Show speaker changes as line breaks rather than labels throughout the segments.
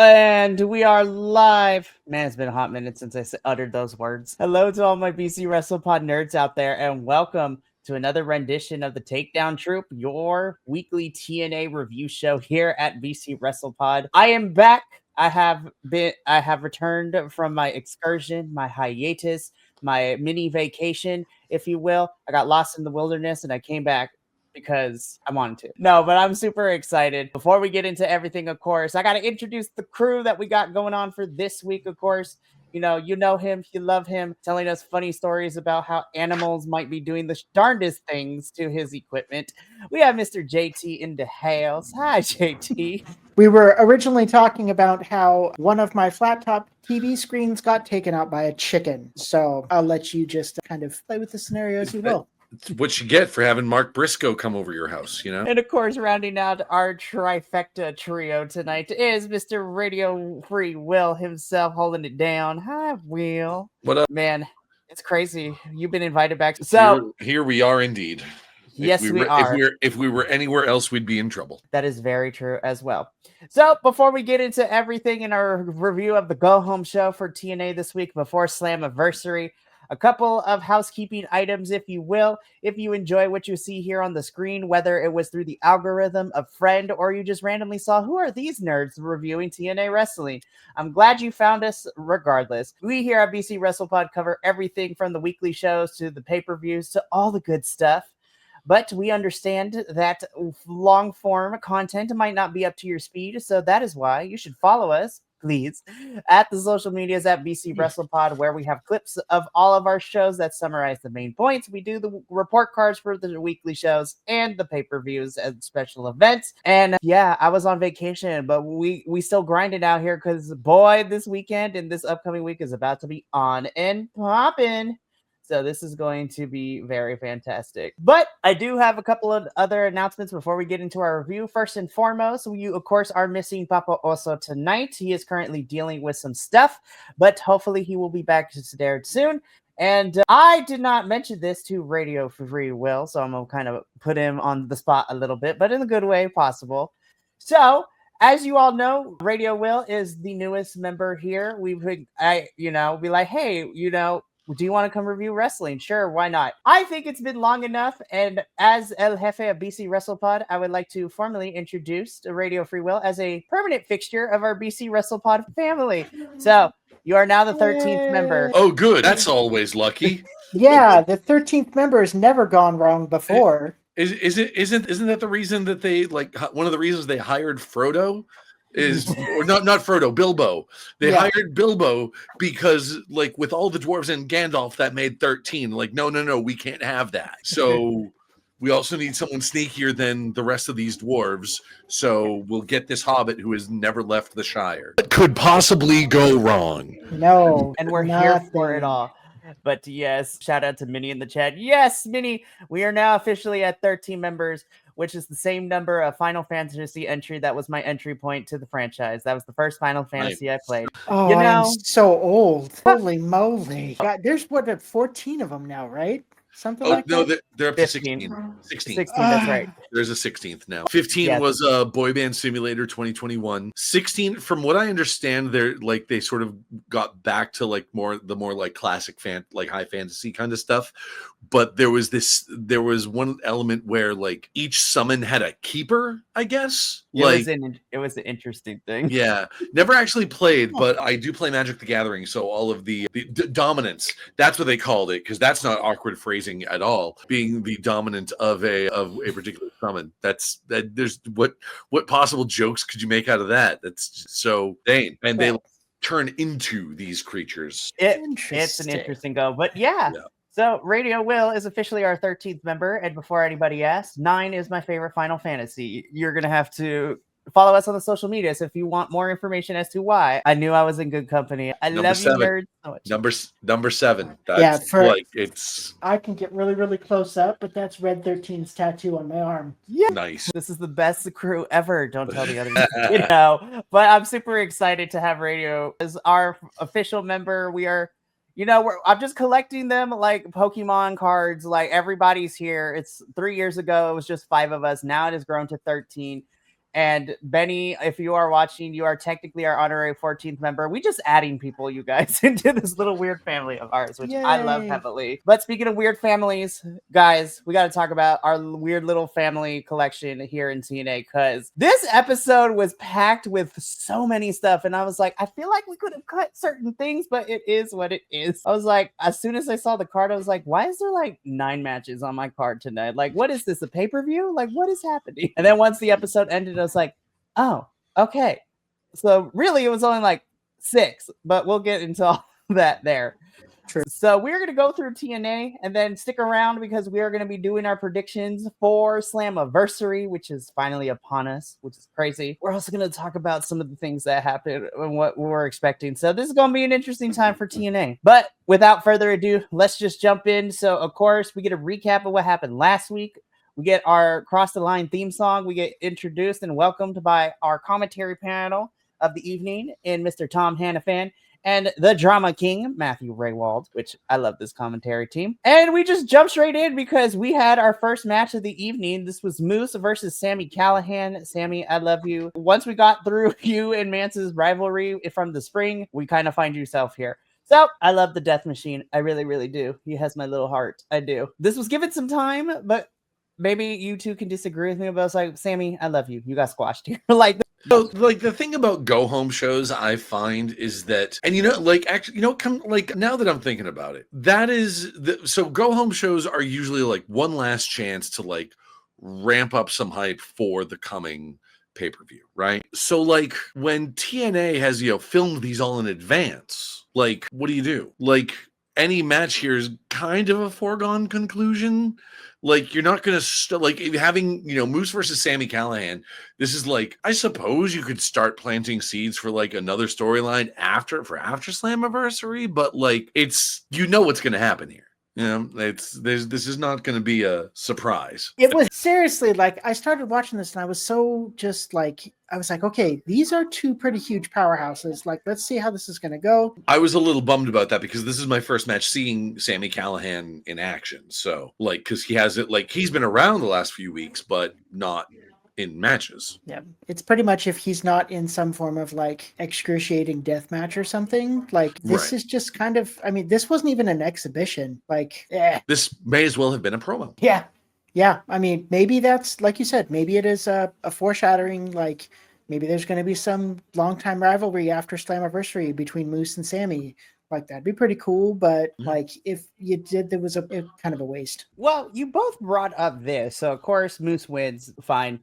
And we are live. Man, it's been a hot minute since I uttered those words. Hello to all my BC WrestlePod nerds out there, and welcome to another rendition of the Takedown Troop, your weekly TNA review show here at BC WrestlePod. I am back. I have returned from my excursion, my hiatus, my mini vacation, if you will. I got lost in the wilderness and I came back because I wanted to. No, but I'm super excited. Before we get into everything, of course, I got to introduce the crew that we got going on for this week, of course. You know him, you love him, telling us funny stories about how animals might be doing the darndest things to his equipment. We have Mr. JT in the house. Hi, JT.
We were originally talking about how one of my flat top TV screens got taken out by a chicken. So I'll let you just kind of play with the scenario as you will.
It's what you get for having Mark Briscoe come over your house, you know?
And of course, rounding out our trifecta trio tonight is Mr. Radio Free Will himself holding it down. Hi, Will.
What up?
Man, it's crazy. You've been invited back. So
here we are indeed.
Yes, we are.
If we were anywhere else, we'd be in trouble.
That is very true as well. So before we get into everything in our review of the Go Home show for TNA this week, before Slammiversary, a couple of housekeeping items, if you will. If you enjoy what you see here on the screen, whether it was through the algorithm, a friend, or you just randomly saw, who are these nerds reviewing TNA Wrestling? I'm glad you found us regardless. We here at BC WrestlePod cover everything from the weekly shows to the pay-per-views to all the good stuff. But we understand that long-form content might not be up to your speed, so that is why you should follow us, please, at the social medias at BC WrestlePod, where we have clips of all of our shows that summarize the main points. We do the report cards for the weekly shows and the pay-per-views and special events. And yeah, I was on vacation, but we still grinded out here because, boy, this weekend and this upcoming week is about to be on and popping. So this is going to be very fantastic. But I do have a couple of other announcements before we get into our review. First and foremost, you, of course, are missing Papa Oso tonight. He is currently dealing with some stuff, but hopefully he will be back there soon. And I did not mention this to Radio Free Will, so I'm going to kind of put him on the spot a little bit, but in a good way possible. So, as you all know, Radio Will is the newest member here. Be like, hey, do you want to come review wrestling? Sure, why not? I think it's been long enough, and as El Jefe of BC WrestlePod, I would like to formally introduce Radio Free Will as a permanent fixture of our BC WrestlePod family. So, you are now the 13th member.
Oh, good. That's always lucky.
Yeah, the 13th member has never gone wrong before.
Isn't that the reason that they, like, one of the reasons they hired Frodo? Or not Frodo, Bilbo. They hired Bilbo because, like, with all the dwarves and Gandalf, that made 13. Like, no, we can't have that. So we also need someone sneakier than the rest of these dwarves. So we'll get this hobbit who has never left the Shire. What could possibly go wrong?
No.
And we're here for it all. But yes, shout out to Minnie in the chat. Yes, Minnie, we are now officially at 13 members, which is the same number of Final Fantasy entry that was my entry point to the franchise. That was the first Final Fantasy I played.
Oh, I am so old. Holy moly. God, there's 14 of them now, right? Something like that?
No, they're up to 16.
16, that's right.
There's a 16th now. 15 was Boy Band Simulator 2021. 16, from what I understand, they sort of got back to like the more like classic high fantasy kind of stuff. But there was one element where like each summon had a keeper, I guess.
It was an interesting thing.
Yeah, never actually played, but I do play Magic the Gathering, so all of the dominance, that's what they called it, because that's not awkward phrasing at all, being the dominant of a particular summon. There's what possible jokes could you make out of that? That's just so vain. And they turn into these creatures.
It's an interesting go, but yeah. So Radio Will is officially our 13th member, and before anybody asks, 9 is my favorite Final Fantasy. You're gonna have to follow us on the social medias if you want more information as to why. I knew I was in good company. I love you nerds so much.
Number 7.
That's I can get really, really close up, but that's Red 13's tattoo on my arm.
Yeah.
Nice.
This is the best crew ever. Don't tell the others. But I'm super excited to have Radio as our official member. We are I'm just collecting them like Pokemon cards. Like everybody's here. It's 3 years ago. It was just 5 of us. Now it has grown to 13. And Benny, if you are watching, you are technically our honorary 14th member. We just adding people, you guys, into this little weird family of ours, which I love
Yay.
heavily. But speaking of weird families, guys, we got to talk about our weird little family collection here in TNA, because this episode was packed with so many stuff. And I was like, I feel like we could have cut certain things, but it is what it is. I was like, as soon as I saw the card, I was like, why is there like 9 matches on my card tonight? Like, what is this, a pay-per-view? Like, what is happening? And then once the episode ended, I was like, oh, okay. So really, it was only like 6, but we'll get into all that there.
True.
So we're going to go through TNA and then stick around because we are going to be doing our predictions for Slammiversary, which is finally upon us, which is crazy. We're also going to talk about some of the things that happened and what we're expecting. So this is going to be an interesting time for TNA. But without further ado, let's just jump in. So, of course, we get a recap of what happened last week. We get our Cross the Line theme song. We get introduced and welcomed by our commentary panel of the evening in Mr. Tom Hannafan and the Drama King, Matthew Raywald, which I love this commentary team. And we just jump straight in because we had our first match of the evening. This was Moose versus Sami Callihan. Sammy, I love you. Once we got through you and Mance's rivalry from the spring, we kind of find yourself here. So, I love the Death Machine. I really, really do. He has my little heart. I do. This was given some time, but maybe you two can disagree with me, but I was like, Sammy, I love you. You got squashed here.
So, like, the thing about go home shows I find is that, and actually, now that I'm thinking about it, that is so go home shows are usually like one last chance to like ramp up some hype for the coming pay-per-view, right? So like when TNA has, filmed these all in advance, like, what do? Like, any match here is kind of a foregone conclusion. Like, you're not going to having, Moose versus Sami Callihan. This is like, I suppose you could start planting seeds for like another storyline after Slammiversary, but like, it's, what's going to happen here. This is not going to be a surprise.
It was seriously like, I started watching this and I was so just like, I was like, okay, these are 2 pretty huge powerhouses. Like, let's see how this is going to go.
I was a little bummed about that because this is my first match seeing Sami Callihan in action. So like, because he's been around the last few weeks, but not in matches.
Yeah, it's pretty much if he's not in some form of like excruciating death match or something, like this is just kind of, I mean, this wasn't even an exhibition. Like,
this may as well have been a promo.
Yeah. I mean, maybe that's, like you said, maybe it is a foreshadowing, like maybe there's going to be some long-time rivalry after Slammiversary between Moose and Sammy. Like, that'd be pretty cool, but like if you did, there was a kind of a waste.
Well, you both brought up this, so of course Moose wins, fine.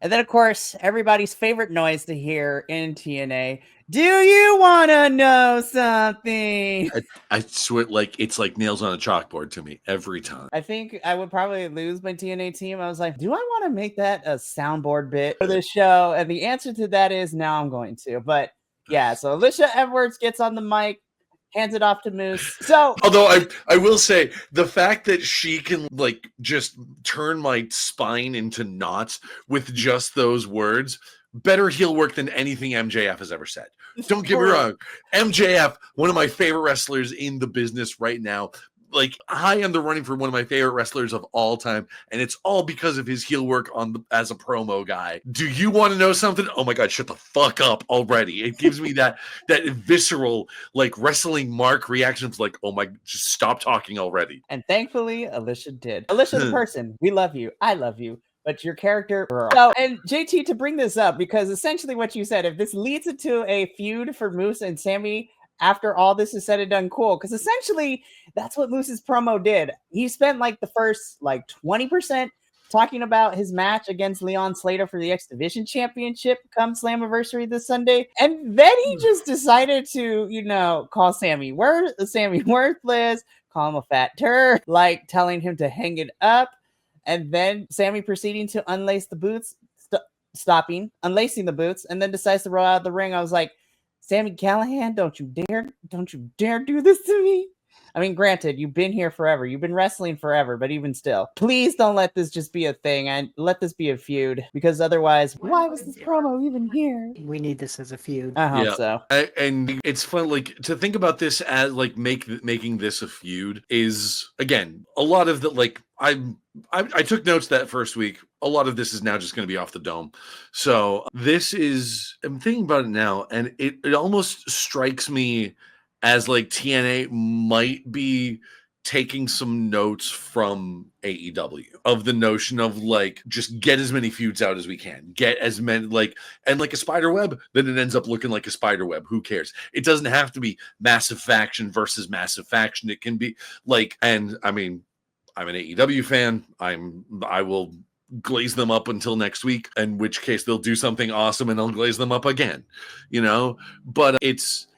And then, of course, everybody's favorite noise to hear in TNA. Do you want to know something?
I swear, like, it's like nails on a chalkboard to me every time.
I think I would probably lose my TNA team. I was like, do I want to make that a soundboard bit for this show? And the answer to that is now I'm going to. But yeah, so Alicia Edwards gets on the mic, hands it off to Moose. So,
although I will say the fact that she can like just turn my spine into knots with just those words, better heel work than anything MJF has ever said. Don't get me wrong. MJF, one of my favorite wrestlers in the business right now, like high on the running for one of my favorite wrestlers of all time, and it's all because of his heel work as a promo guy. Do you want to know something? Oh my god, shut the fuck up already. It gives me that visceral like wrestling mark reactions, like, oh my, just stop talking already.
And thankfully Alicia did. Alicia the person, we love you, I love you, but your character, girl. So, and JT, to bring this up, because essentially what you said, if this leads into a feud for Moose and Sammy after all this is said and done, cool. Because essentially, that's what Moose's promo did. He spent like the first like 20% talking about his match against Leon Slater for the X Division Championship come Slammiversary this Sunday. And then he just decided to, call Sammy worthless, call him a fat turd, like telling him to hang it up. And then Sammy proceeding to unlace the boots, unlacing the boots, and then decides to roll out of the ring. I was like, Sami Callihan, don't you dare do this to me. I mean, granted, you've been here forever. You've been wrestling forever, but even still, please don't let this just be a thing and let this be a feud, because otherwise, why was this promo even here?
We need this as a feud.
I hope so.
And it's fun, like, to think about this as like making this a feud is, again, a lot of the, like, I took notes that first week. A lot of this is now just going to be off the dome. So this is, I'm thinking about it now, and it almost strikes me as like TNA might be taking some notes from AEW of the notion of like, just get as many feuds out as we can, get as many, like, and like a spider web, then it ends up looking like a spider web. Who cares? It doesn't have to be massive faction versus massive faction. It can be like, and I mean, I'm an AEW fan. I will glaze them up until next week, in which case they'll do something awesome and I'll glaze them up again, you know. But it's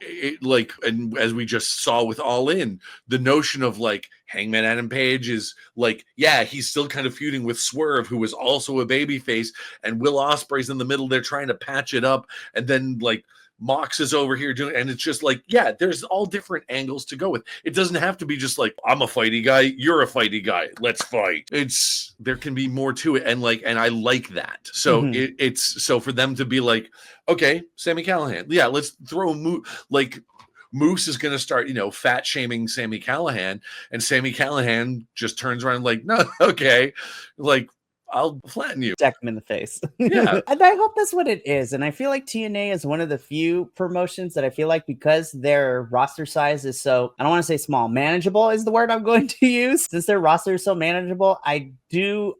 like, and as we just saw with All In, the notion of like Hangman Adam Page is like, yeah, he's still kind of feuding with Swerve, who was also a babyface, and Will Ospreay's in the middle. They're trying to patch it up, and then like Mox is over here doing, and it's just like, yeah, there's all different angles to go with. It doesn't have to be just like, I'm a fighty guy, you're a fighty guy, let's fight. There can be more to it, and like, and I like that. So it's so for them to be like, okay, Sami Callihan, yeah, let's throw like Moose is going to start, fat shaming Sami Callihan, and Sami Callihan just turns around like, no, okay, like, I'll flatten you.
Deck him in the face.
Yeah.
And I hope that's what it is. And I feel like TNA is one of the few promotions that I feel like, because their roster size is so, I don't want to say small, manageable is the word I'm going to use. Since their roster is so manageable, I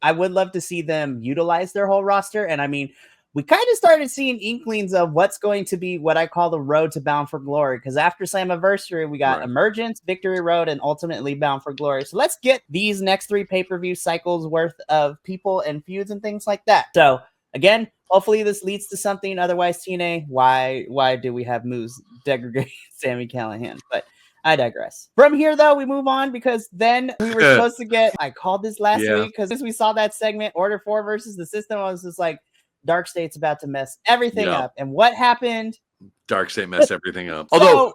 would love to see them utilize their whole roster. And I mean, we kind of started seeing inklings of what's going to be what I call the road to Bound for Glory. Because after Slammiversary, we got Emergence, Victory Road, and ultimately Bound for Glory. So let's get these next 3 pay-per-view cycles worth of people and feuds and things like that. So again, hopefully this leads to something. Otherwise, TNA, why do we have Moose degrade Sami Callihan? But I digress. From here, though, we move on, because then we were supposed to get, I called this last week, because as we saw that segment, Order 4 versus the System, I was just like, Dark State's about to mess everything up. And what happened?
Dark State messed everything up. Although,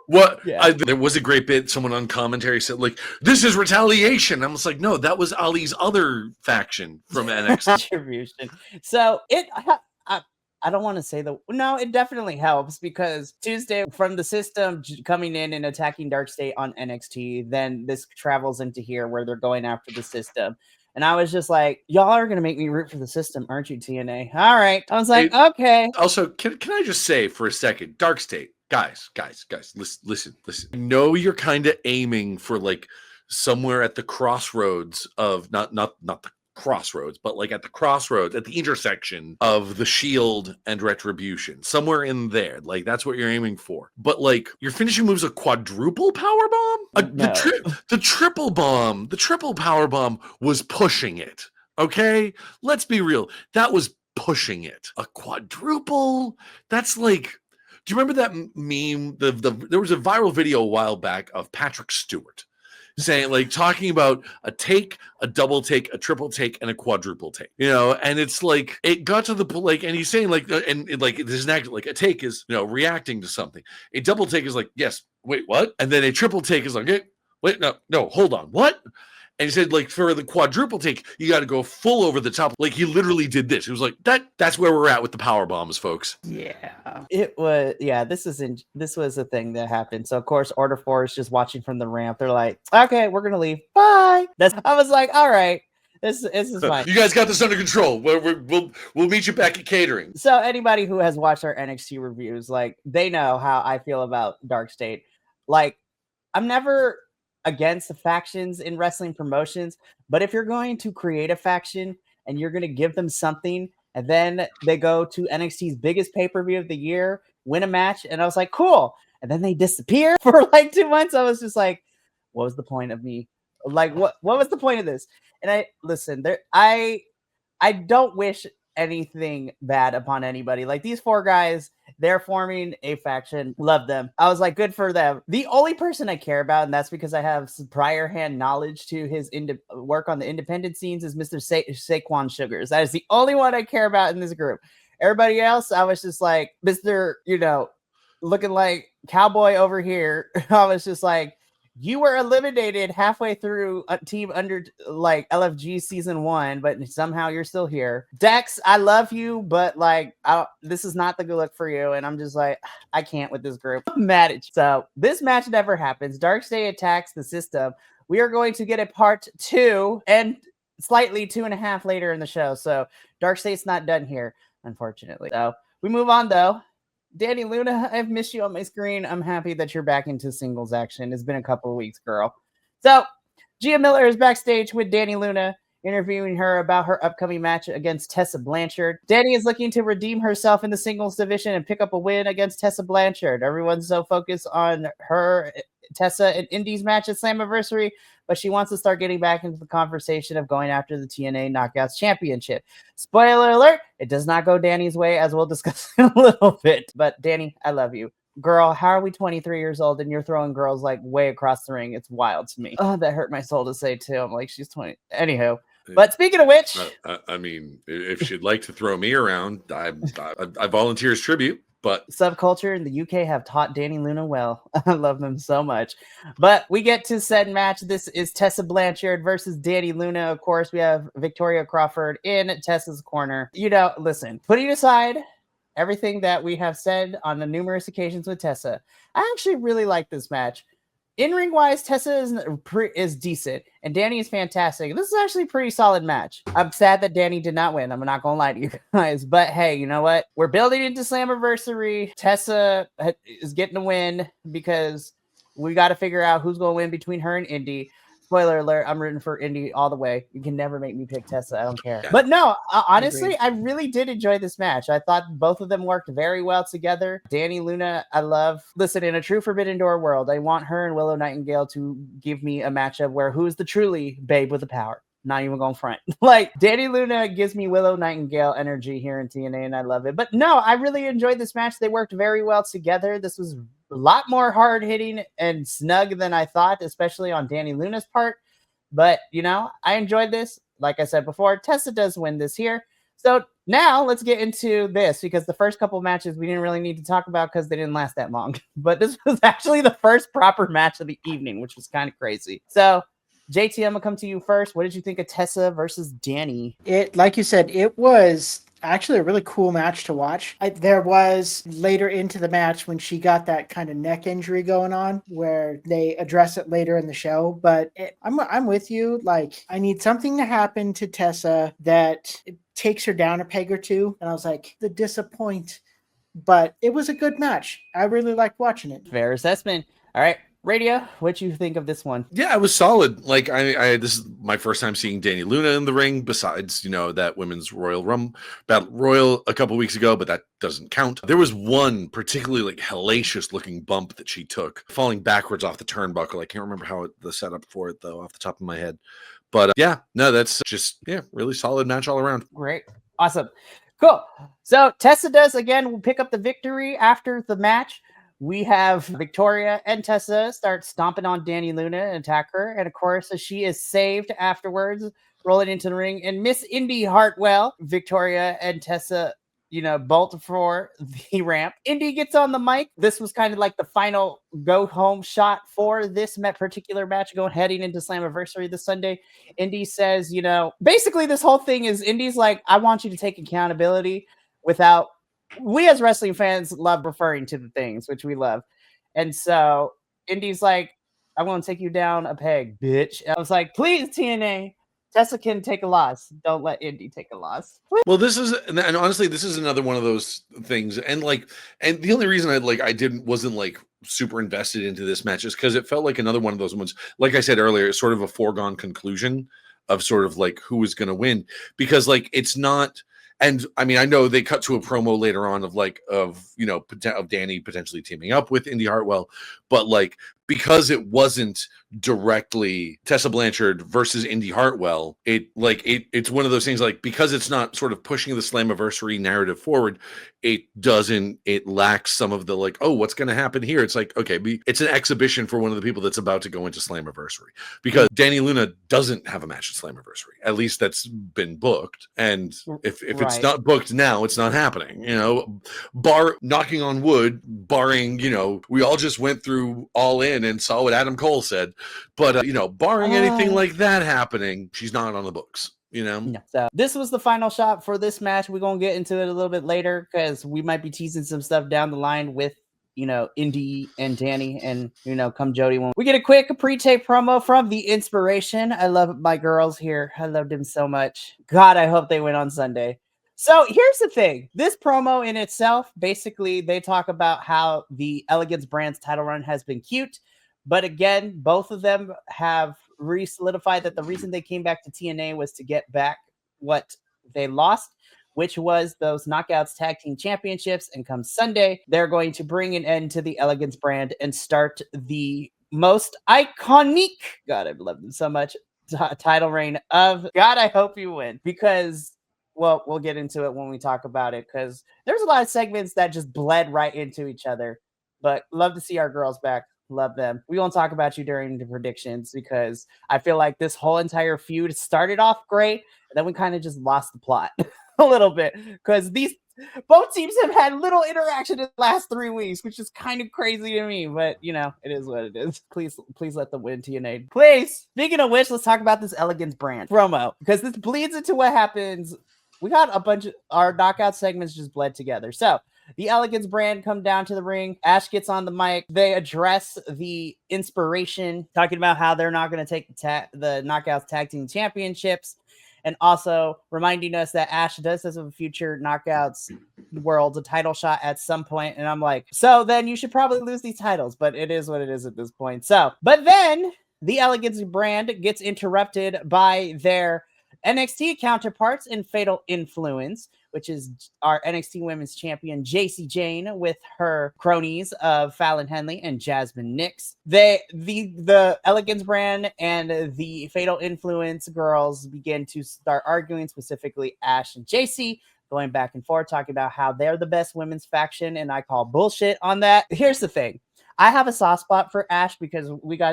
there was a great bit. Someone on commentary said, like, this is retaliation. I was like, no, that was Ali's other faction from NXT.
Contribution. So I don't want to say no, it definitely helps, because Tuesday from the System coming in and attacking Dark State on NXT, then this travels into here where they're going after the System. And I was just like, y'all are going to make me root for the System, aren't you, TNA? All right. I was like, okay.
Also, can I just say for a second, Dark State, guys, listen. I know you're kind of aiming for like somewhere at the crossroads of, not the crossroads, but like at the crossroads, at the intersection of the Shield and Retribution, somewhere in there. Like, that's what you're aiming for. But like, your finishing move's a quadruple power bomb? The triple power bomb was pushing it. Okay, let's be real. That was pushing it. A quadruple? That's like, do you remember that meme? There was a viral video a while back of Patrick Stewart saying, like, talking about a take, a double take, a triple take, and a quadruple take, and it's like, it got to the, like, and he's saying, like, and like, there's an act, like, a take is, reacting to something. A double take is like, yes, wait, what? And then a triple take is like, hey, wait, no, hold on, what? And he said, like, for the quadruple take, you got to go full over the top. Like, he literally did this. It was like, that's where we're at with the power bombs, folks.
Yeah.
It was, this was a thing that happened. So, of course, Order 4 is just watching from the ramp. They're like, okay, we're going to leave. Bye. I was like, all right, this is fine.
You guys got this under control. We'll meet you back at catering.
So, anybody who has watched our NXT reviews, like, they know how I feel about Dark State. Like, I'm never against the factions in wrestling promotions, but if you're going to create a faction and you're going to give them something, and then they go to NXT's biggest pay-per-view of the year, win a match, and I was like, cool, and then they disappear for like 2 months, I was just like, what was the point of me? Like, what was the point of this? And I don't wish anything bad upon anybody. Like, these 4 guys, they're forming a faction. Love them. I was like, good for them. The only person I care about, and that's because I have some prior hand knowledge to his work on the independent scenes, is Mr. Saquon Sugars. That is the only one I care about in this group. Everybody else, I was just like, Mr., looking like cowboy over here. I was just like, You were eliminated halfway through a team under like LFG season 1, but somehow you're still here. Dex, I love you, but like this is not the good look for you. And I'm just like, I can't with this group. I'm mad at you. So this match never happens. Darkstay attacks the system. We are going to get a part 2 and slightly 2.5 later in the show. So Darkstay's not done here, unfortunately. So we move on though. Danny Luna, I've missed you on my screen. I'm happy that you're back into singles action. It's been a couple of weeks, girl. So, Gia Miller is backstage with Danny Luna, interviewing her about her upcoming match against Tessa Blanchard. Danny is looking to redeem herself in the singles division and pick up a win against Tessa Blanchard. Everyone's so focused on her, Tessa, and Indy's match at Slammiversary, but she wants to start getting back into the conversation of going after the TNA Knockouts Championship. Spoiler alert, it does not go Danny's way, as we'll discuss in a little bit. But Danny, I love you. Girl, how are we 23 years old and you're throwing girls like way across the ring? It's wild to me. Oh, that hurt my soul to say too. I'm like, she's 20. Anywho. But speaking of which,
I mean, if she'd like to throw me around, I volunteer as tribute. But
subculture in the UK have taught Danny Luna well. I love them so much. But we get to said match. This is Tessa Blanchard versus Danny Luna. Of course, we have Victoria Crawford in Tessa's corner. You know, listen, putting aside everything that we have said on the numerous occasions with Tessa, I actually really like this match. In-ring wise, Tessa is decent, and Danny is fantastic. This is actually a pretty solid match. I'm sad that Danny did not win. I'm not going to lie to you guys. But hey, you know what? We're building into Slammiversary. Tessa is getting a win because we got to figure out who's going to win between her and Indy. Spoiler alert, I'm rooting for Indy all the way. You can never make me pick Tessa. I don't care. But no, honestly, I really did enjoy this match. I thought both of them worked very well together. Danny Luna, I love. Listen, in a true Forbidden Door world, I want her and Willow Nightingale to give me a matchup where who's the truly babe with the power. Not even going front. Like, Danny Luna gives me Willow Nightingale energy here in TNA, and I love it. But no, I really enjoyed this match. They worked very well together. This was a lot more hard-hitting and snug than I thought, especially on Danny Luna's part. But, you know, I enjoyed this. Like I said before, Tessa does win this here. So now let's get into this, because the first couple matches we didn't really need to talk about because they didn't last that long. But this was actually the first proper match of the evening, which was kind of crazy. So, JT, I'm gonna come to you first. What did you think of Tessa versus Danny?
It, like you said, it was actually a really cool match to watch. There was later into the match when she got that kind of neck injury going on, where they address it later in the show. But I'm with you. Like, I need something to happen to Tessa that takes her down a peg or two. And I was like, the disappoint. But it was a good match. I really liked watching it.
Fair assessment. All right. Radio, what you think of this one?
Yeah, it was solid. Like I this is my first time seeing Danny Luna in the ring, besides, you know, that women's Battle Royal a couple weeks ago, but that doesn't count. There was one particularly like hellacious looking bump that she took, falling backwards off the turnbuckle. I can't remember how the setup for it though, off the top of my head. But yeah, no, that's just really solid match all around.
Great, awesome, cool. So Tessa does again pick up the victory after the match. We have Victoria and Tessa start stomping on Danny Luna and attack her. And of course, she is saved afterwards, rolling into the ring. And Miss Indy Hartwell, Victoria and Tessa, bolt for the ramp. Indy gets on the mic. This was kind of like the final go home shot for this particular match heading into Slammiversary this Sunday. Indy says, basically this whole thing is Indy's like, I want you to take accountability without. We as wrestling fans love referring to the things, which we love. And so Indy's like, I want to take you down a peg, bitch. And I was like, please, TNA, Tessa can take a loss. Don't let Indy take a loss.
Well, this is, and honestly, this is another one of those things. And the only reason I wasn't super invested into this match is because it felt like another one of those ones. Like I said earlier, it's sort of a foregone conclusion of sort of like who is going to win, because it's not. And I mean, I know they cut to a promo later on of Danny potentially teaming up with Indy Hartwell, but because it wasn't directly Tessa Blanchard versus Indy Hartwell, it's one of those things, because it's not sort of pushing the Slammiversary narrative forward, it lacks some of the what's going to happen here? It's okay, it's an exhibition for one of the people that's about to go into Slammiversary, because Danny Luna doesn't have a match at Slammiversary, at least that's been booked. And if it's it's not booked now. It's not happening. Bar knocking on wood, barring, we all just went through All In and saw what Adam Cole said. But, barring anything like that happening, she's not on the books.
No. So this was the final shot for this match. We're gonna get into it a little bit later because we might be teasing some stuff down the line with Indy and Danny and come Jody when we get a quick pre-tape promo from The Inspiration. I love my girls here. I loved them so much. God, I hope they win on Sunday. So here's the thing. This promo in itself, basically they talk about how the Elegance brand's title run has been cute, but again, both of them have re-solidified that the reason they came back to TNA was to get back what they lost, which was those Knockouts Tag Team Championships. And come Sunday, they're going to bring an end to the Elegance brand and start the most iconic, God, I love them so much, title reign of, God, I hope you win. Because, well, we'll get into it when we talk about it, because there's a lot of segments that just bled right into each other. But love to see our girls back. Love them. We won't talk about you during the predictions because I feel like this whole entire feud started off great, and then we kind of just lost the plot a little bit because both teams have had little interaction in the last 3 weeks, which is kind of crazy to me, but it is what it is. Please let them win, TNA. Please. Speaking of which, let's talk about this Elegance brand promo because this bleeds into what happens. We got a bunch of our knockout segments just bled together. So the Elegance brand come down to the ring. Ash gets on the mic. They address the Inspiration, talking about how they're not going to take the Knockouts Tag Team Championships, and also reminding us that Ash does have a future Knockouts World, a title shot at some point. And I'm like, so then you should probably lose these titles, but it is what it is at this point. So, but then the Elegance brand gets interrupted by their NXT counterparts in Fatal Influence, which is our NXT Women's Champion JC Jane with her cronies of Fallon Henley and Jasmine Nix. The Elegance brand and the Fatal Influence girls begin to start arguing, specifically Ash and JC, going back and forth, talking about how they're the best women's faction, and I call bullshit on that. Here's the thing. I have a soft spot for Ash because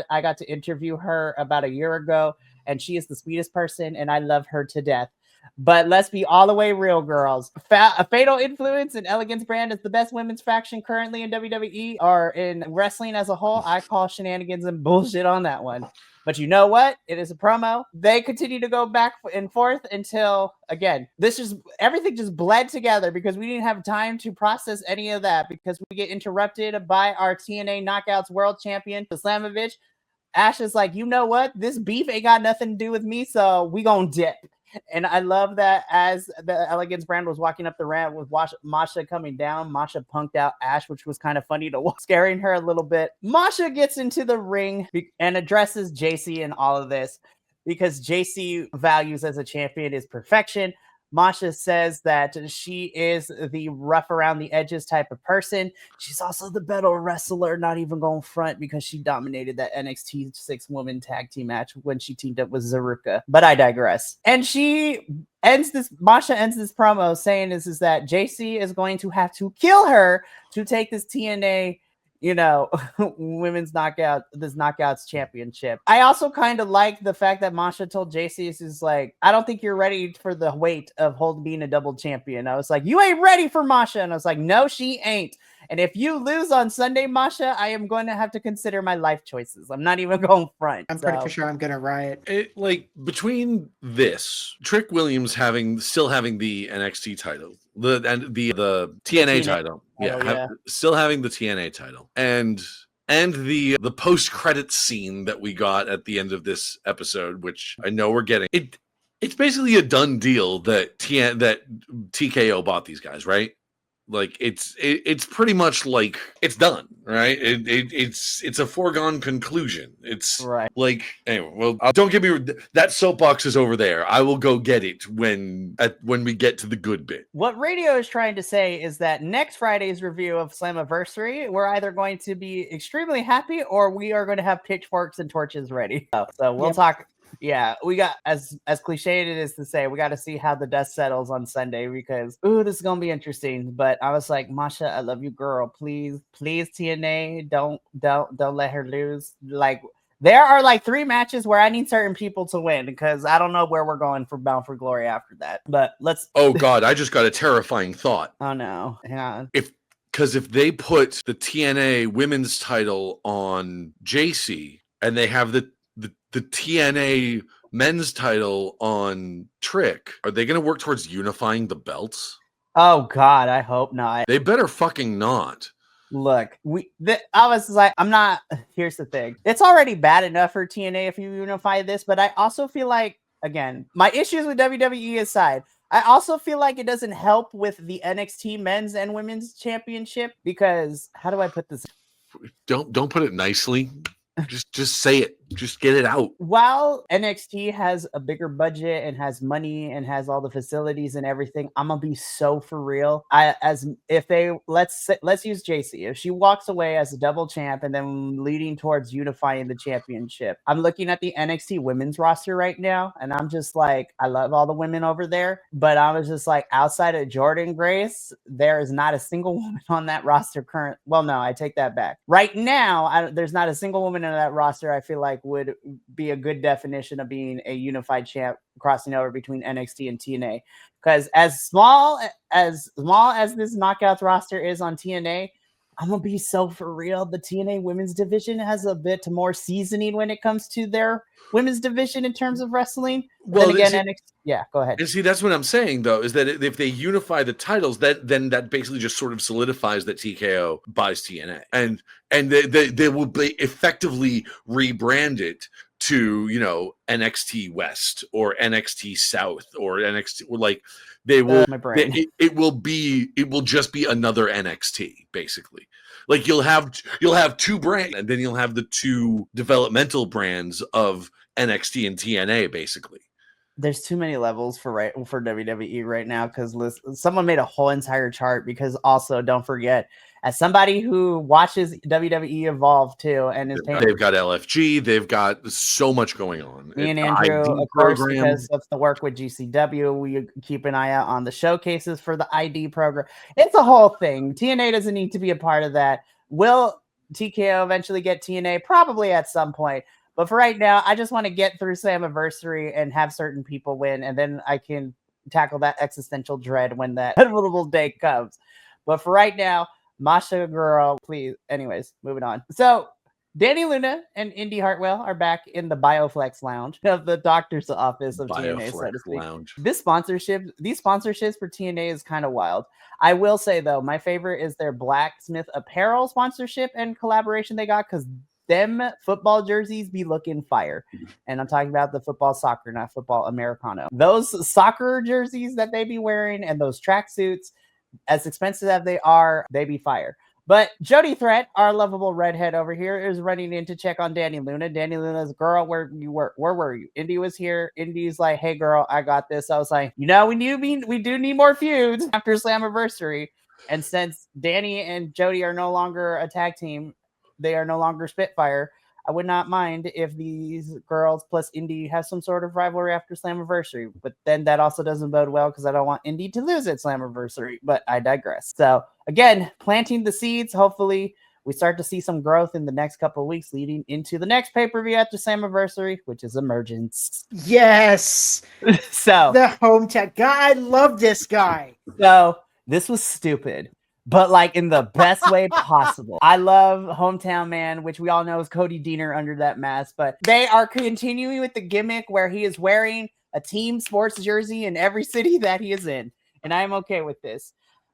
I got to interview her about a year ago, and she is the sweetest person, and I love her to death. But let's be all the way real, girls. A Fatal Influence and Elegance brand is the best women's faction currently in WWE or in wrestling as a whole. I call shenanigans and bullshit on that one. But you know what? It is a promo. They continue to go back and forth until, again, everything just bled together because we didn't have time to process any of that because we get interrupted by our TNA Knockouts World Champion, Islamovich. Ash is like, you know what? This beef ain't got nothing to do with me, so we gonna dip. And I love that as the Elegance brand was walking up the ramp with Masha coming down, Masha punked out Ash, which was kind of funny to watch, scaring her a little bit. Masha gets into the ring and addresses JC in all of this because JC values as a champion is perfection. Masha says that she is the rough around the edges type of person. She's also the better wrestler, not even going front because she dominated that NXT 6-woman tag team match when she teamed up with Zaruka. But I digress. And Masha ends this promo saying is that JC is going to have to kill her to take this TNA women's knockouts championship. I also kind of like the fact that Masha told JC is like, I don't think you're ready for the weight of being a double champion. I was like, you ain't ready for Masha. And I was like, no, she ain't. And if you lose on Sunday, Masha, I am going to have to consider my life choices. I'm not even going front.
I'm pretty sure I'm going to riot.
Between this, Trick Williams still having the NXT title, the TNA title. Still having the TNA title. And the post-credit scene that we got at the end of this episode, which I know we're getting. It's basically a done deal that TKO bought these guys, right? Like it's pretty much like it's done, right? It's a foregone conclusion. It's
right.
Like anyway. Well, don't get me that soapbox is over there. I will go get it when we get to the good bit.
What radio is trying to say is that next Friday's review of Slammiversary, we're either going to be extremely happy or we are going to have pitchforks and torches ready. So we'll talk. Yeah, we got as cliched it is to say, we got to see how the dust settles on Sunday because this is gonna be interesting. But I was like, Masha, I love you, girl. Please, TNA, don't let her lose. Like There are like 3 matches where I need certain people to win because I don't know where we're going for Bound for Glory after that. But let's.
Oh God, I just got a terrifying thought.
Oh no, hang on.
Because if they put the TNA women's title on JC and they have the TNA men's title on Trick, are they going to work towards unifying the belts?
Oh God, I hope not.
They better fucking not.
Look, I was like, I'm not. Here's the thing: it's already bad enough for TNA if you unify this, but I also feel like, again, my issues with WWE aside, I also feel like it doesn't help with the NXT men's and women's championship because how do I put this?
Don't put it nicely. Just say it. Just get it out.
While NXT has a bigger budget and has money and has all the facilities and everything, I'm gonna be so for real. Let's use JC. If she walks away as a double champ and then leading towards unifying the championship, I'm looking at the NXT women's roster right now, and I'm just like, I love all the women over there, but I was just like, outside of Jordan Grace, there is not a single woman on that roster current. Well, no, I take that back. Right now, there's not a single woman in that roster I feel like would be a good definition of being a unified champ crossing over between NXT and TNA. Because as small as this knockouts roster is on TNA, I'm gonna be so for real. The TNA women's division has a bit more seasoning when it comes to their women's division in terms of wrestling. Well, then again, NXT. Yeah, go ahead.
And see, that's what I'm saying though, is that if they unify the titles, then that basically just sort of solidifies that TKO buys TNA, and they will be effectively rebrand it to, you know, NXT West or NXT South or NXT, or like they will. It will just be another NXT basically. Like you'll have 2 brands, and then you'll have the 2 developmental brands of NXT and TNA basically.
There's too many levels for WWE right now because someone made a whole entire chart. Because also, don't forget, as somebody who watches WWE evolve too, and
they've got LFG, they've got so much going on.
Me and Andrew, of course, because of the work with GCW, we keep an eye out on the showcases for the ID program. It's a whole thing. TNA doesn't need to be a part of that. Will TKO eventually get TNA? Probably at some point. But for right now, I just want to get through Slammiversary and have certain people win, and then I can tackle that existential dread when that inevitable day comes. But for right now, Masha girl, please. Anyways, moving on. So Danny Luna and Indy Hartwell are back in the Bioflex Lounge of the doctor's office of TNA, so to speak.
Lounge.
These sponsorships for TNA is kind of wild. I will say though, my favorite is their Blacksmith Apparel sponsorship and collaboration they got, because them football jerseys be looking fire. And I'm talking about the football soccer, not football Americano. Those soccer jerseys that they be wearing and those tracksuits, as expensive as they are, they be fire. But Jody Threat, our lovable redhead over here, is running in to check on Danny Luna. Danny Luna's, girl, where were you? Indy was here. Indy's like, hey girl, I got this. I was like, you know, we do need more feuds after Slammiversary. And since Danny and Jody are no longer a tag team, they are no longer Spitfire, I would not mind if these girls plus Indy have some sort of rivalry after Slammiversary. But then that also doesn't bode well because I don't want Indy to lose at Slammiversary. But I digress. So again, planting the seeds. Hopefully we start to see some growth in the next couple of weeks leading into the next pay-per-view after Slammiversary, which is Emergence.
Yes.
So
the hometown guy. I love this guy.
So this was stupid, but like in the best way possible. I love Hometown Man, which we all know is Cody Deaner under that mask, but they are continuing with the gimmick where he is wearing a team sports jersey in every city that he is in. And I am okay with this.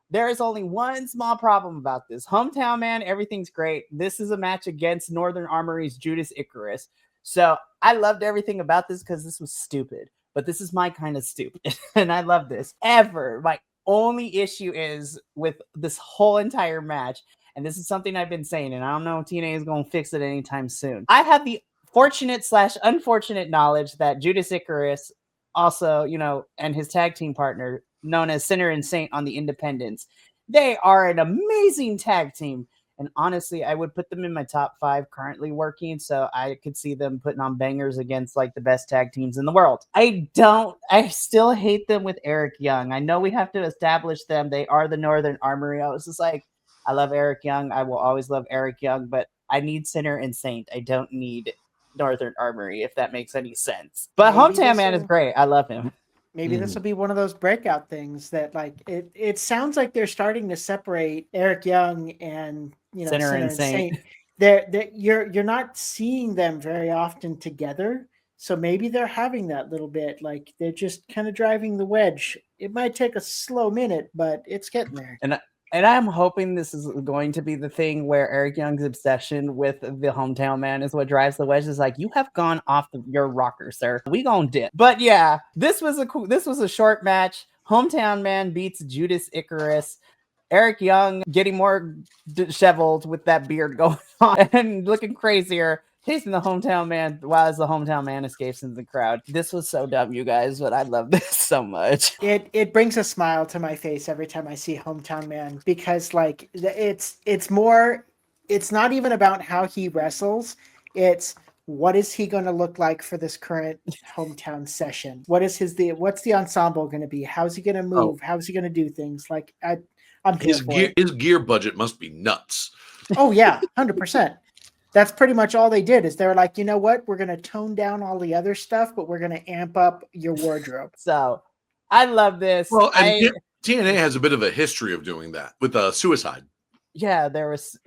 There is only one small problem about this. Hometown Man, everything's great. This is a match against Northern Armory's Judas Icarus. So I loved everything about this because this was stupid, but this is my kind of stupid. And I love this. My only issue is with this whole entire match, and this is something I've been saying, and I don't know if TNA is going to fix it anytime soon. I have the fortunate/unfortunate knowledge that Judas Icarus also, you know, and his tag team partner, known as Sinner and Saint on the Independents, they are an amazing tag team. And honestly, I would put them in my top 5 currently working. So I could see them putting on bangers against like the best tag teams in the world. I still hate them with Eric Young. I know we have to establish them. They are the Northern Armory. I was just like, I love Eric Young. I will always love Eric Young, but I need Sinner and Saint. I don't need Northern Armory, if that makes any sense. But
Maybe
Hometown Man is
this'll-
great. I love him.
Maybe this will be one of those breakout things that like it sounds like they're starting to separate Eric Young and
Sinner and Saint.
You're not seeing them very often together. So maybe they're having that little bit, like they're just kind of driving the wedge. It might take a slow minute, but it's getting there.
And I'm hoping this is going to be the thing where Eric Young's obsession with the Hometown Man is what drives the wedge. Is like, you have gone off your rocker, sir. We gonna dip. But yeah, this was a short match. Hometown Man beats Judas Icarus. Eric Young getting more disheveled with that beard going on and looking crazier, chasing the Hometown Man while the Hometown Man escapes into the crowd. This was so dumb, you guys, but I love this so much.
It brings a smile to my face every time I see Hometown Man, because like it's not even about how he wrestles. It's what is he going to look like for this current hometown session? What's the ensemble going to be? How's he going to move? How's he going to do things? Like I'm here for it.
His gear budget must be nuts.
Oh yeah, 100%. That's pretty much all they did. Is they were like, you know what? We're going to tone down all the other stuff, but we're going to amp up your wardrobe.
So I love this.
Well, and TNA has a bit of a history of doing that with Suicide.
Yeah, there was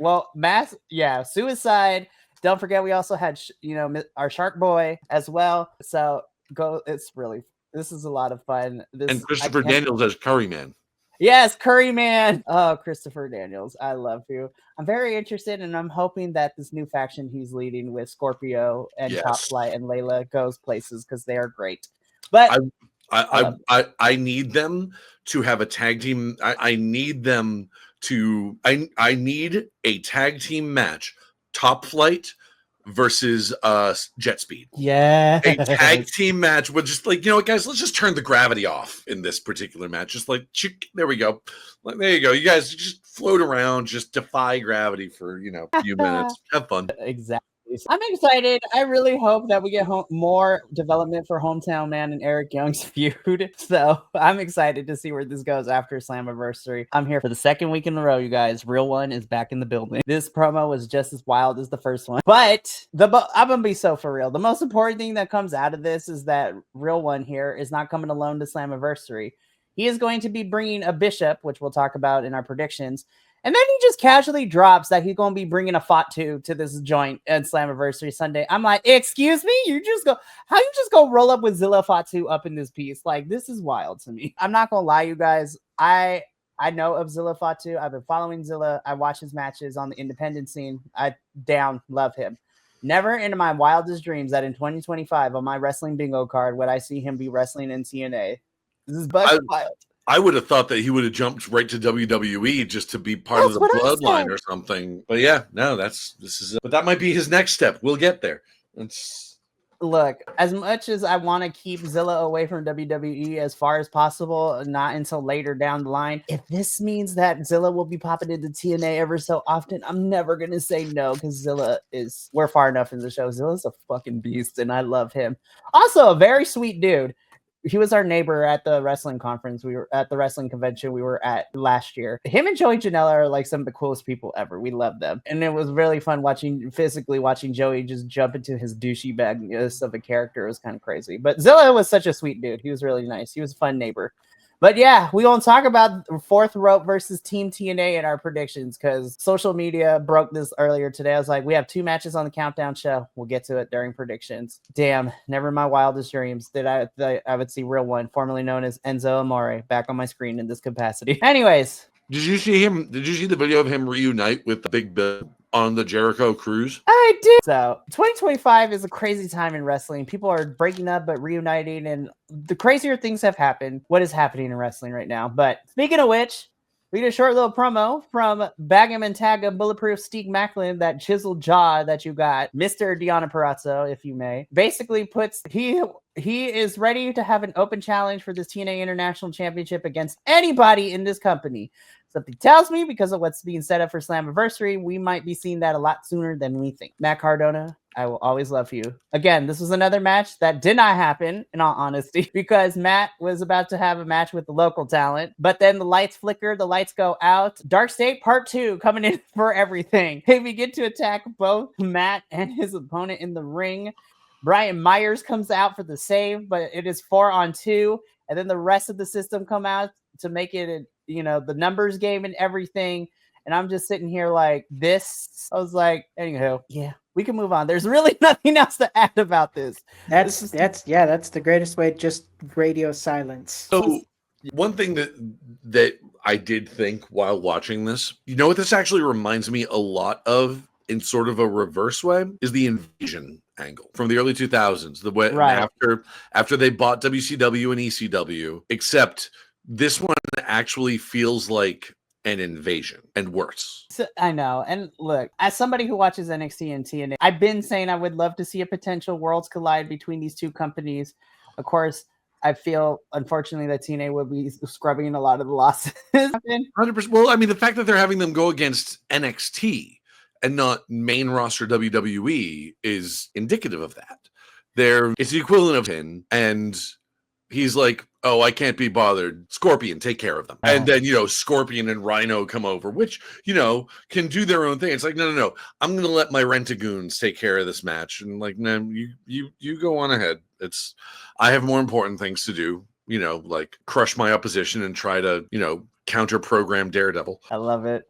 Suicide. Don't forget, we also had our Shark Boy as well. So this is a lot of fun.
And Christopher Daniels as Curry Man.
Yes, Curry Man. Oh, Christopher Daniels. I love you. I'm very interested, and I'm hoping that this new faction he's leading with Scorpio and Top Flight and Layla goes places, because they are great. But
I need them to have a tag team. I need them to. I need a tag team match. Top Flight versus Jet Speed.
Yeah.
A tag team match with just like, guys, let's just turn the gravity off in this particular match. Just like, there we go. Like, there you go. You guys just float around, just defy gravity for, a few minutes. Have fun.
Exactly. I'm excited. I really hope that we get more development for Hometown Man and Eric Young's feud. So I'm excited to see where this goes after Slammiversary. I'm here for the second week in a row, you guys. Real One is back in the building. This promo was just as wild as the first one. But I'm going to be so for real. The most important thing that comes out of this is that Real One here is not coming alone to Slammiversary. He is going to be bringing a Bishop, which we'll talk about in our predictions. And then he just casually drops that he's going to be bringing a Fatu to this joint at Slammiversary Sunday. I'm like, excuse me? How you just go roll up with Zilla Fatu up in this piece? Like, this is wild to me. I'm not going to lie, you guys. I know of Zilla Fatu. I've been following Zilla. I watch his matches on the independent scene. Love him. Never in my wildest dreams that in 2025 on my wrestling bingo card would I see him be wrestling in TNA. This is wild.
I would have thought that he would have jumped right to WWE just to be part of the bloodline or something. But yeah, no, but that might be his next step. We'll get there.
Look, as much as I want to keep Zilla away from WWE as far as possible, not until later down the line, if this means that Zilla will be popping into TNA ever so often, I'm never going to say no, because we're far enough in the show. Zilla's a fucking beast, and I love him. Also, a very sweet dude. He was our neighbor at the wrestling conference. We were at the wrestling convention we were at last year. Him and Joey Janela are like some of the coolest people ever. We love them. And it was really fun watching Joey just jump into his douchey bagness of a character. It was kind of crazy. But Zilla was such a sweet dude. He was really nice. He was a fun neighbor. But yeah, we won't talk about Fourth Rope versus Team TNA in our predictions, because social media broke this earlier today. I was like, we have 2 matches on the countdown show. We'll get to it during predictions. Damn, never in my wildest dreams did I would see Real One, formerly known as Enzo Amore, back on my screen in this capacity. Anyways.
Did you see the video of him reunite with the Big Bill on the Jericho cruise?
I did. So 2025 is a crazy time in wrestling. People are breaking up but reuniting, and the crazier things have happened. What is happening in wrestling right now? But speaking of which, we did a short little promo from Bag'em and Tag'em Bulletproof Steve Macklin, that chiseled jaw that you got, Mr. Deonna Purrazzo, if you may, basically he is ready to have an open challenge for this TNA International Championship against anybody in this company. Something tells me, because of what's being set up for Slammiversary, we might be seeing that a lot sooner than we think. Matt Cardona, I will always love you. Again, this was another match that did not happen, in all honesty, because Matt was about to have a match with the local talent, but then the lights flicker, the lights go out. Dark State Part 2 coming in for everything. They begin to attack both Matt and his opponent in the ring. Brian Myers comes out for the save, but it is 4-on-2, and then the rest of the system come out to make it, the numbers game and everything. And I'm just sitting here like this. I was like, anywho, yeah, we can move on. There's really nothing else to add about this.
That's the greatest way. Just radio silence.
So one thing that I did think while watching this, what this actually reminds me a lot of, in sort of a reverse way, is the Invasion angle from the early 2000s. The way after they bought WCW and ECW, except this one actually feels like an invasion and worse.
So, I know. And look, as somebody who watches NXT and TNA, I've been saying I would love to see a potential worlds collide between these two companies. Of course, I feel, unfortunately, that TNA will be scrubbing a lot of the losses.
100%. Well, I mean, the fact that they're having them go against NXT and not main roster WWE is indicative of that. It's the equivalent of him, and he's like, oh, I can't be bothered. Scorpion, take care of them. And then, Scorpion and Rhino come over, which, can do their own thing. It's like, no. I'm going to let my Rent-A-Goons take care of this match. And like, no, you go on ahead. I have more important things to do, like crush my opposition and try to, counter program Daredevil.
I love it.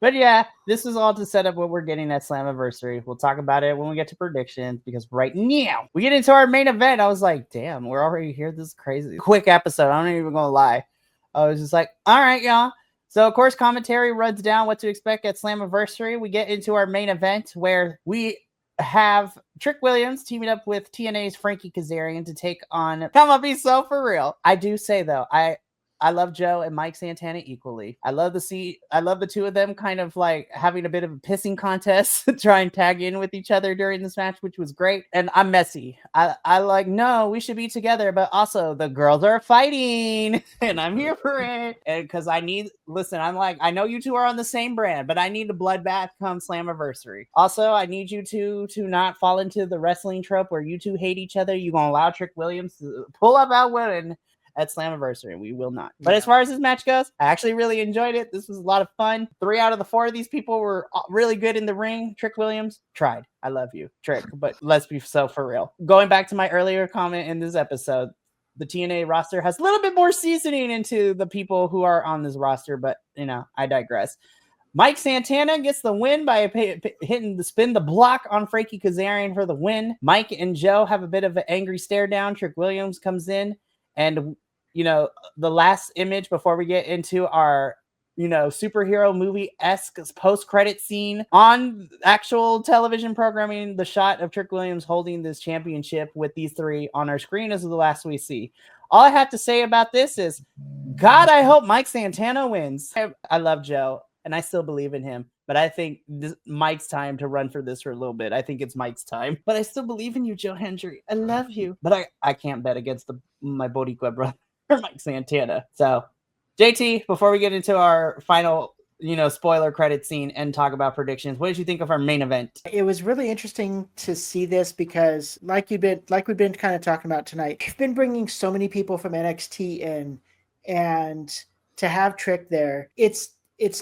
But yeah, this is all to set up what we're getting at Slammiversary. We'll talk about it when we get to predictions, because right now we get into our main event. I was like, damn, we're already here. This is crazy. Quick episode. I'm not even going to lie. I was just like, all right, y'all. So, of course, commentary runs down what to expect at Slammiversary. We get into our main event where we have Trick Williams teaming up with TNA's Frankie Kazarian to take on... Come on, be so for real. I do say, though, I love Joe and Mike Santana equally. I love the two of them kind of like having a bit of a pissing contest to try and tag in with each other during this match, which was great. And I'm messy. I like, no, we should be together, but also the girls are fighting and I'm here for it. And because I'm like, I know you two are on the same brand, but I need a bloodbath come Slammiversary. Also, I need you two to not fall into the wrestling trope where you two hate each other. You're going to allow Trick Williams to pull up out women at Slammiversary. We will not. But as far as this match goes, I actually really enjoyed it. This was a lot of fun. 3 out of the 4 of these people were really good in the ring. Trick Williams tried. I love you, Trick, but let's be so for real. Going back to my earlier comment in this episode, the TNA roster has a little bit more seasoning into the people who are on this roster, but I digress. Mike Santana gets the win by hitting the spin the block on Frankie Kazarian for the win. Mike and Joe have a bit of an angry stare down. Trick Williams comes in, and the last image before we get into our, superhero movie-esque post-credit scene on actual television programming, the shot of Trick Williams holding this championship with these 3 on our screen is the last we see. All I have to say about this is, God, I hope Mike Santana wins. I love Joe, and I still believe in him. But I think Mike's time to run for this for a little bit. I think it's Mike's time. But I still believe in you, Joe Hendry. I love you. But I can't bet against my Boricua brother, Mike Santana. So, JT, before we get into our final, spoiler credit scene and talk about predictions, what did you think of our main event?
It was really interesting to see this because, like we've been kind of talking about tonight, you've been bringing so many people from NXT in, and to have Trick there, it's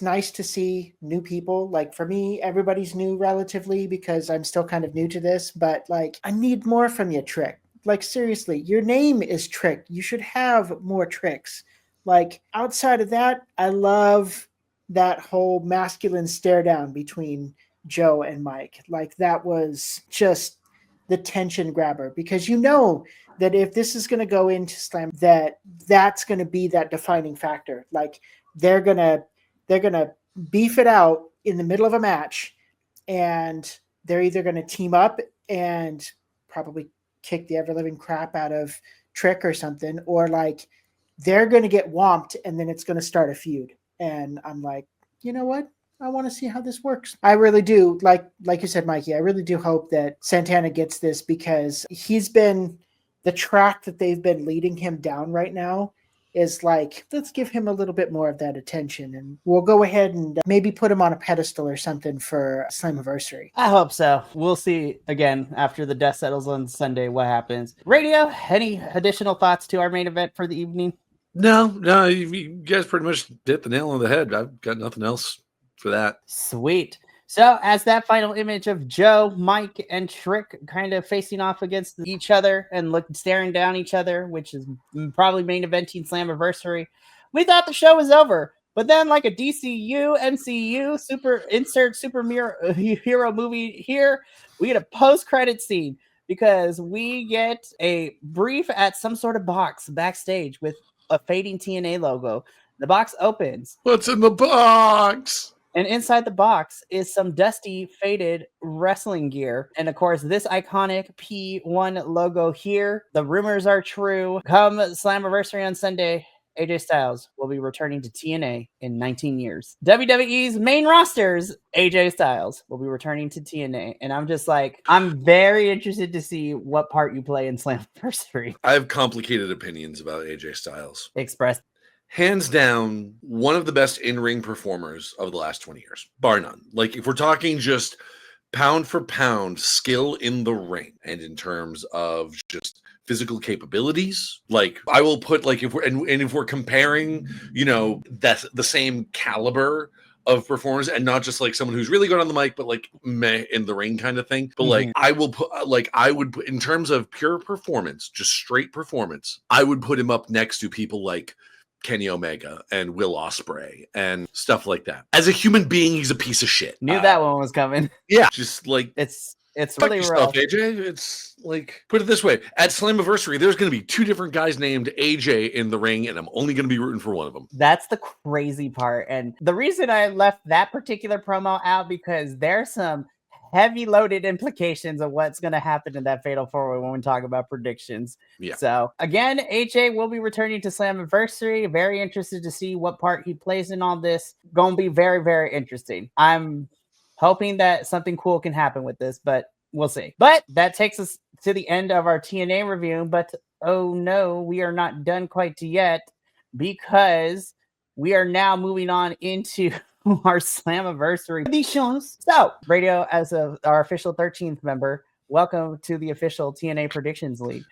nice to see new people. Like for me, everybody's new relatively because I'm still kind of new to this, but like I need more from you, Trick. Like seriously, your name is Trick. You should have more Tricks. Like outside of that, I love that whole masculine stare down between Joe and Mike. Like that was just the tension grabber, because that if this is going to go into Slam, that's going to be that defining factor. Like they're going to beef it out in the middle of a match, and they're either going to team up and probably kick the ever-living crap out of Trick or something, or like they're going to get whomped and then it's going to start a feud. And I'm like, you know what? I want to see how this works. I really do. Like you said, Mikey, I really do hope that Santana gets this, because he's been the track that they've been leading him down right now is like, let's give him a little bit more of that attention, and we'll go ahead and maybe put him on a pedestal or something for Slammiversary.
I hope so. We'll see again after the dust settles on Sunday what happens. Radio, any additional thoughts to our main event for the evening?
No, you guys pretty much hit the nail on the head. I've got nothing else for that.
Sweet. So as that final image of Joe, Mike, and Trick kind of facing off against each other and staring down each other, which is probably main eventing Slammiversary, we thought the show was over. But then, like a DCU, MCU, superhero movie here, we get a post-credit scene because we get a brief at some sort of box backstage with a fading TNA logo. The box opens.
What's in the box?
And inside the box is some dusty, faded wrestling gear. And of course, this iconic P1 logo here. The rumors are true. Come Slammiversary on Sunday, AJ Styles will be returning to TNA in 19 years. WWE's main rosters, AJ Styles will be returning to TNA. And I'm just like, I'm very interested to see what part you play in Slammiversary.
I have complicated opinions about AJ Styles.
Express.
Hands down, one of the best in-ring performers of the last 20 years, bar none. Like, if we're talking just pound for pound skill in the ring and in terms of just physical capabilities, like, I will put, like, if we're comparing, that's the same caliber of performers and not just like someone who's really good on the mic, but like meh in the ring kind of thing. But like, I would put in terms of pure performance, just straight performance, I would put him up next to people like Kenny Omega and Will Ospreay and stuff like that. As a human being, he's a piece of shit.
Knew that one was coming.
Yeah, just like
it's really rough.
AJ. It's like, put it this way: at Slammiversary, there's going to be two different guys named AJ in the ring, and I'm only going to be rooting for one of them.
That's the crazy part, and the reason I left that particular promo out because there's some heavy loaded implications of what's going to happen in that Fatal 4-Way when we talk about predictions.
Yeah.
So again, AJ will be returning to Slammiversary. Very interested to see what part he plays in all this. Going to be very, very interesting. I'm hoping that something cool can happen with this, but we'll see. But that takes us to the end of our TNA review. But oh no, we are not done quite yet because we are now moving on into our Slammiversary predictions. So, Radio, as our official 13th member, welcome to the official TNA Predictions League.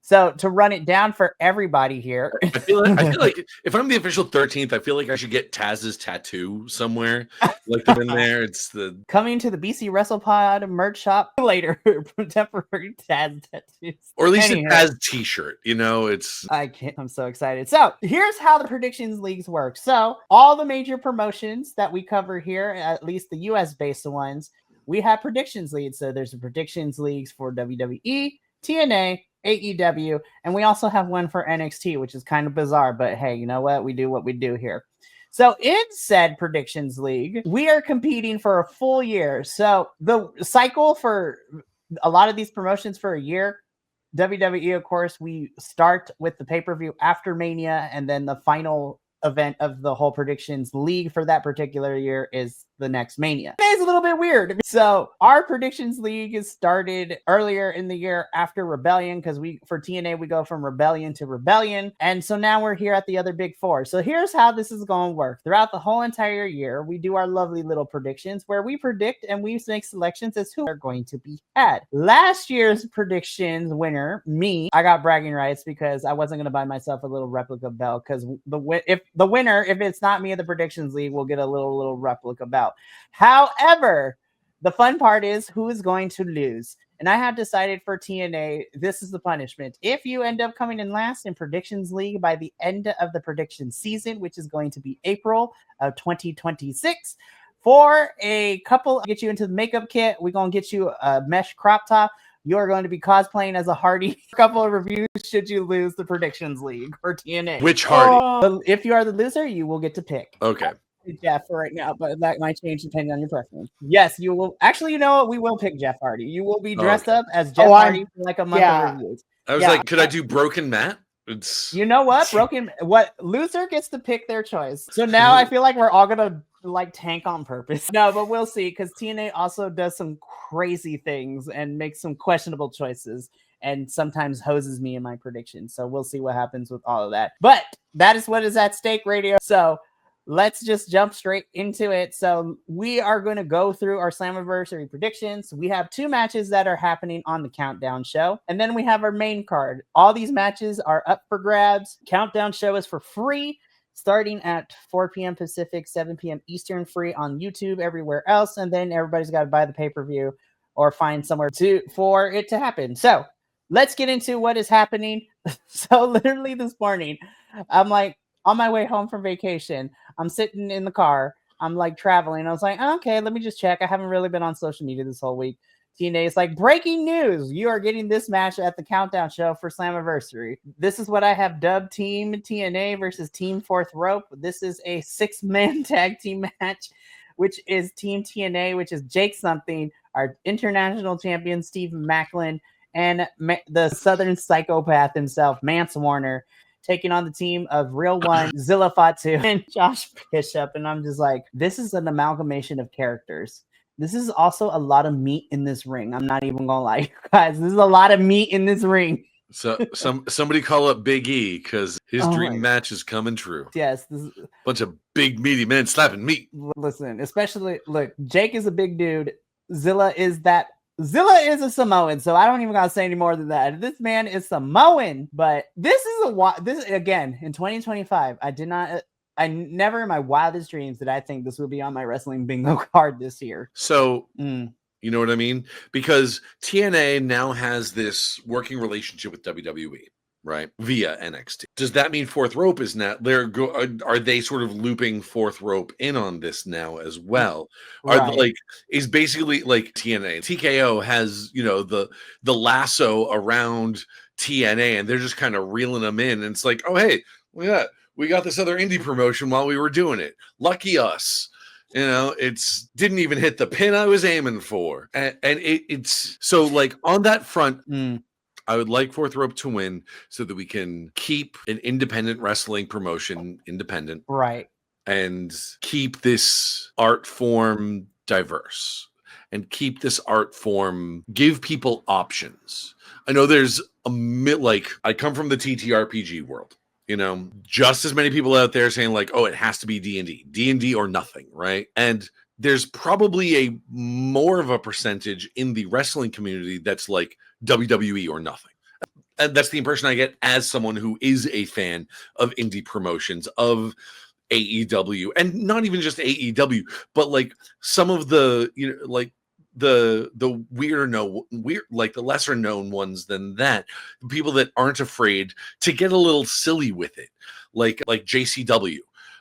So, to run it down for everybody here,
I feel like if I'm the official 13th, I feel like I should get Taz's tattoo somewhere. Like in there, it's the
coming to the BC WrestlePod merch shop later. Temporary Taz tattoos,
or at least a Taz T-shirt. I'm so excited.
So here's how the Predictions Leagues work. So all the major promotions that we cover here, at least the US based ones, we have predictions leagues. So there's a predictions leagues for WWE, TNA, AEW, and we also have one for NXT, which is kind of bizarre, but hey, you know what? We do what we do here. So in said predictions league, we are competing for a full year. So the cycle for a lot of these promotions for a year, WWE, of course, we start with the pay-per-view after Mania, and then the final event of the whole predictions league for that particular year is the next Mania. It's a little bit weird. So our predictions league is started earlier in the year after Rebellion, because for TNA we go from Rebellion to Rebellion, and so now we're here at the other big four. So here's how this is going to work. Throughout the whole entire year, we do our lovely little predictions where we predict and we make selections as who are going to be had. Last year's predictions winner, me, I got bragging rights because I wasn't going to buy myself a little replica belt, because if the winner, if it's not me in the predictions league, will get a little replica belt. However, the fun part is who is going to lose. And I have decided for TNA, this is the punishment. If you end up coming in last in Predictions League by the end of the prediction season, which is going to be April of 2026, for a couple, get you into the makeup kit, we're going to get you a mesh crop top. You're going to be cosplaying as a Hardy. A couple of reviews should you lose the Predictions League for TNA.
Which Hardy?
If you are the loser, you will get to pick.
Okay.
Jeff for right now, but that might change depending on your preference. Yes, you will. Actually, you know what? We will pick Jeff Hardy. You will be dressed up as Jeff Hardy for like a month of reviews.
I was like, could I do Broken Matt?
You know what? What loser gets to pick their choice. So now I feel like we're all gonna like tank on purpose. No, but we'll see, because TNA also does some crazy things and makes some questionable choices. and sometimes hoses me in my predictions. So we'll see what happens with all of that. But that is what is at stake, radio. So let's just jump straight into it. So we are going to go through our Slammiversary predictions. We have 2 matches that are happening on the Countdown show, and then we have our main card. All these matches are up for grabs. Countdown show is for free, starting at 4 p.m. Pacific, 7 p.m. Eastern, free on YouTube, everywhere else, and then everybody's got to buy the pay-per-view or find somewhere for it to happen. So let's get into what is happening. So literally this morning, I'm like on my way home from vacation. I'm sitting in the car. I'm like traveling. I was like, okay, let me just check. I haven't really been on social media this whole week. TNA is like, breaking news. You are getting this match at the Countdown show for Slammiversary. This is what I have dubbed Team TNA versus Team Fourth Rope. This is a 6-man tag team match, which is Team TNA, which is Jake Something, our international champion, Steve Macklin, and the Southern psychopath himself, Mance Warner, taking on the team of Real One, Zilla Fatu, and Josh Bishop. And I'm just like, this is an amalgamation of characters. This is also a lot of meat in this ring. I'm not even gonna lie, guys. This is a lot of meat in this ring.
So somebody call up Big E because his dream match is coming true.
Yes, this is
bunch of big meaty men slapping meat.
Listen, especially look, Jake is a big dude. Zilla is a Samoan, so I don't even gotta say any more than that. This man is Samoan, but this again in 2025. I never in my wildest dreams did I think this would be on my wrestling bingo card this year.
So you know what I mean? Because TNA now has this working relationship with WWE, right? Via NXT. Does that mean Fourth Rope is not there? Are they sort of looping Fourth Rope in on this now as well?
Right.
Is basically like TNA. TKO has, the lasso around TNA and they're just kind of reeling them in. And it's like, oh, hey, we got this other indie promotion while we were doing it. Lucky us. It's didn't even hit the pin I was aiming for. And it's so like on that front, I would like Fourth Rope to win so that we can keep an independent wrestling promotion independent.
Right.
And keep this art form diverse and keep this art form, give people options. I know there's I come from the TTRPG world. Just as many people out there saying like, oh, it has to be D&D or nothing, right? And there's probably a more of a percentage in the wrestling community that's like WWE or nothing. And that's the impression I get as someone who is a fan of indie promotions, of AEW, and not even just AEW, but like some of the, the weird, like the lesser known ones than that, people that aren't afraid to get a little silly with it, like JCW.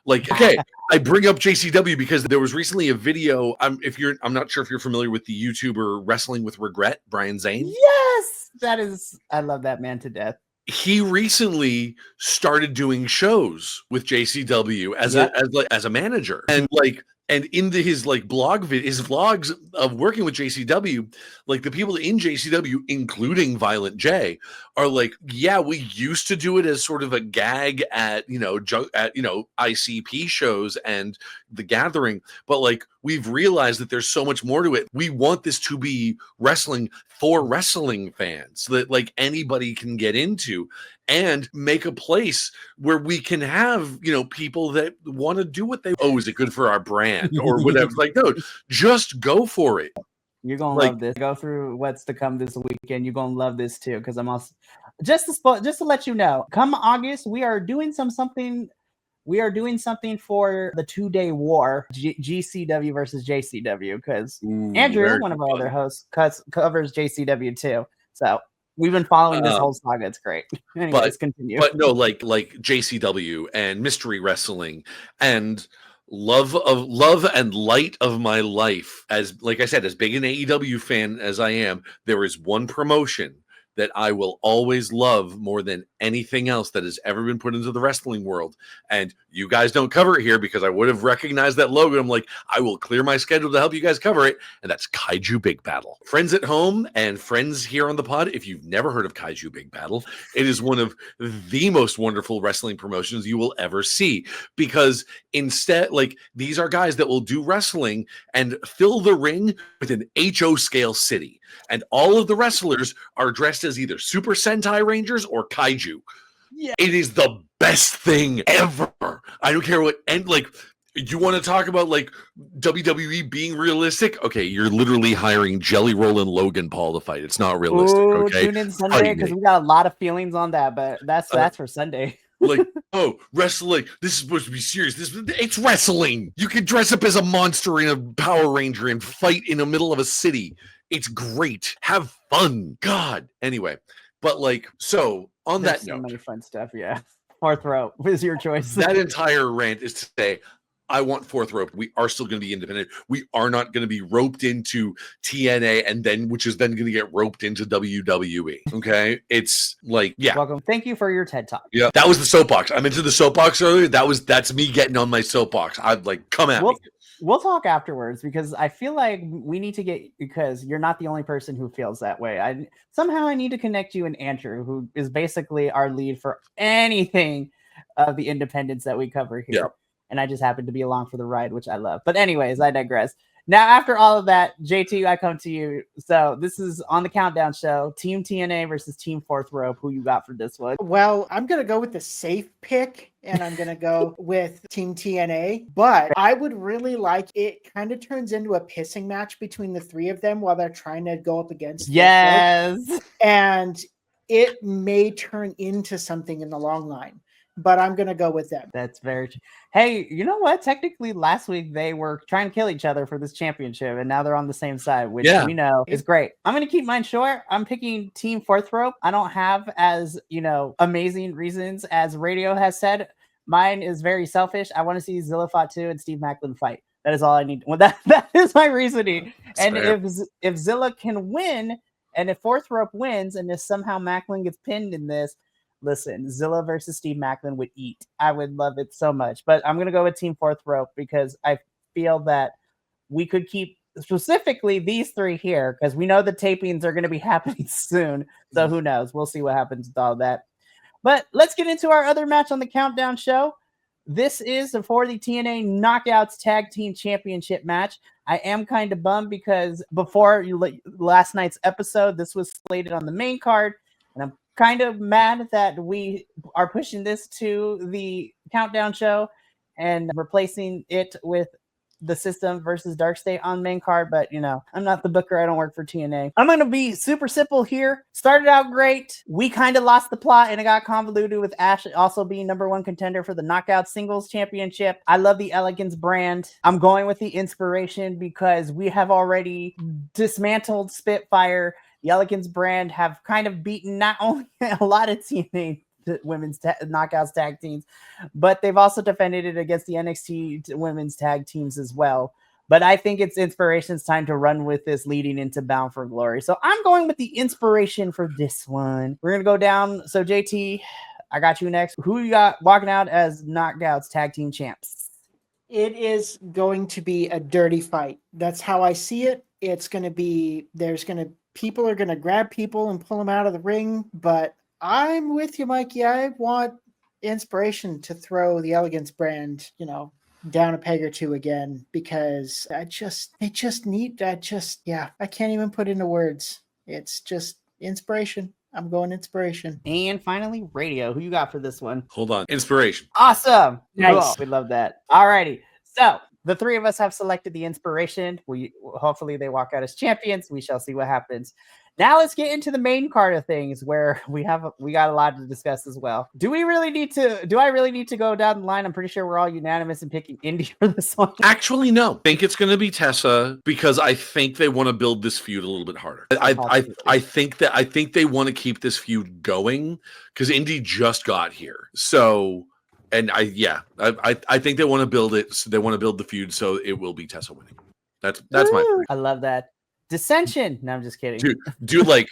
Like, okay, I bring up JCW because there was recently a video. I'm not sure if you're familiar with the YouTuber Wrestling with Regret, Brian Zane.
Yes, I love that man to death.
He recently started doing shows with JCW as a manager, and into his his vlogs of working with JCW, like the people in JCW, including Violent J, are like, yeah, we used to do it as sort of a gag at ICP shows and the Gathering, but like we've realized that there's so much more to it. We want this to be wrestling for wrestling fans so that like anybody can get into and make a place where we can have, people that want to do what they, is it good for our brand or whatever? Like, no, just go for it.
You're going to love this. Go through what's to come this weekend. You're going to love this too. Cause I'm also just to let you know, come August, we are doing something for the 2-day war, GCW versus JCW, because Andrew, one of our other hosts, covers JCW too. So we've been following this whole saga. It's great. Anyways, continue.
But no, like JCW and Mystery Wrestling and love and light of my life. As like I said, as big an AEW fan as I am, there is one promotion that I will always love more than anything else that has ever been put into the wrestling world. And you guys don't cover it here because I would have recognized that logo. I'm like, I will clear my schedule to help you guys cover it. And that's Kaiju Big Battle. Friends at home and friends here on the pod, if you've never heard of Kaiju Big Battle, it is one of the most wonderful wrestling promotions you will ever see, because instead, like, these are guys that will do wrestling and fill the ring with an HO scale city. And all of the wrestlers are dressed as either Super Sentai Rangers or Kaiju.
Yeah.
It is the best thing ever. I don't care what, and like, you want to talk about like WWE being realistic? Okay, you're literally hiring Jelly Roll and Logan Paul to fight. It's not realistic.
Ooh,
okay,
tune in Sunday because we got a lot of feelings on that, but that's for Sunday.
Like, oh, wrestling. This is supposed to be serious. It's wrestling. You can dress up as a monster in a Power Ranger and fight in the middle of a city. It's great. Have fun. God. Anyway, but like, so on
There's
that
so
note,
many fun stuff. Yeah, fourth row is your choice.
that entire rant is to say, I want fourth rope. We are still going to be independent. We are not going to be roped into TNA and then, which is then going to get roped into WWE. Okay. It's like, yeah.
Welcome. Thank you for your TED Talk.
Yeah. That was the soapbox. I mentioned the soapbox earlier. That's me getting on my soapbox. I'd like, come at me.
We'll talk afterwards because I feel like we need to because you're not the only person who feels that way. I need to connect you and Andrew, who is basically our lead for anything of the independents that we cover here.
Yeah.
And I just happen to be along for the ride, which I love. But anyways, I digress. Now, after all of that, JT, I come to you. So this is on the Countdown Show, Team TNA versus Team Fourth Rope. Who you got for this one?
Well, I'm going to go with the safe pick, and I'm going to go with Team TNA. But I would really like it kind of turns into a pissing match between the three of them while they're trying to go up against
Yes.
And it may turn into something in the long line. But I'm going to go with them.
That's very true. Hey, you know what? Technically, last week they were trying to kill each other for this championship, and now they're on the same side, which we know is great. I'm going to keep mine short. I'm picking Team Fourth Rope. I don't have as, amazing reasons as Radio has said. Mine is very selfish. I want to see Zilla Fatu and Steve Macklin fight. That is all I need. Well, that is my reasoning. That's and fair. If Zilla can win, and if Fourth Rope wins, and if somehow Macklin gets pinned in this, listen, Zilla versus Steve Macklin would eat. I would love it so much. But I'm going to go with Team Fourth Rope because I feel that we could keep specifically these three here because we know the tapings are going to be happening soon. So who knows? We'll see what happens with all that. But let's get into our other match on the Countdown Show. This is for the TNA Knockouts Tag Team Championship match. I am kind of bummed because before last night's episode, this was slated on the main card. And I'm kind of mad that we are pushing this to the Countdown Show and replacing it with the System versus Dark State on main card. But, I'm not the booker. I don't work for TNA. I'm going to be super simple here. Started out great. We kind of lost the plot and it got convoluted with Ash also being number one contender for the Knockout Singles Championship. I love the Elegance brand. I'm going with the Inspiration because we have already dismantled Spitfire. The Elegance brand have kind of beaten not only a lot of TNA women's knockouts tag teams, but they've also defended it against the NXT women's tag teams as well. But I think it's Inspiration's time to run with this leading into Bound for Glory. So I'm going with the Inspiration for this one. We're going to go down. So JT, I got you next. Who you got walking out as knockouts tag team champs?
It is going to be a dirty fight. That's how I see it. It's going to be, people are going to grab people and pull them out of the ring, but I'm with you, Mikey. I want Inspiration to throw the Elegance brand, down a peg or two again, because I can't even put into words. It's just Inspiration. I'm going Inspiration.
And finally, Radio. Who you got for this one?
Hold on. Inspiration.
Awesome.
Nice.
Cool. We love that. All righty. So the three of us have selected the Inspiration. Hopefully they walk out as champions. We shall see what happens. Now let's get into the main card of things where we got a lot to discuss as well. Do I really need to go down the line? I'm pretty sure we're all unanimous in picking Indy for this one.
Actually, no. I think it's going to be Tessa because I think they want to build this feud a little bit harder. I think they want to keep this feud going because Indy just got here. So, and I think they want to build it. So they want to build the feud, so it will be Tessa winning. That's my.
I love that. Dissension. No, I'm just kidding.
Dude, like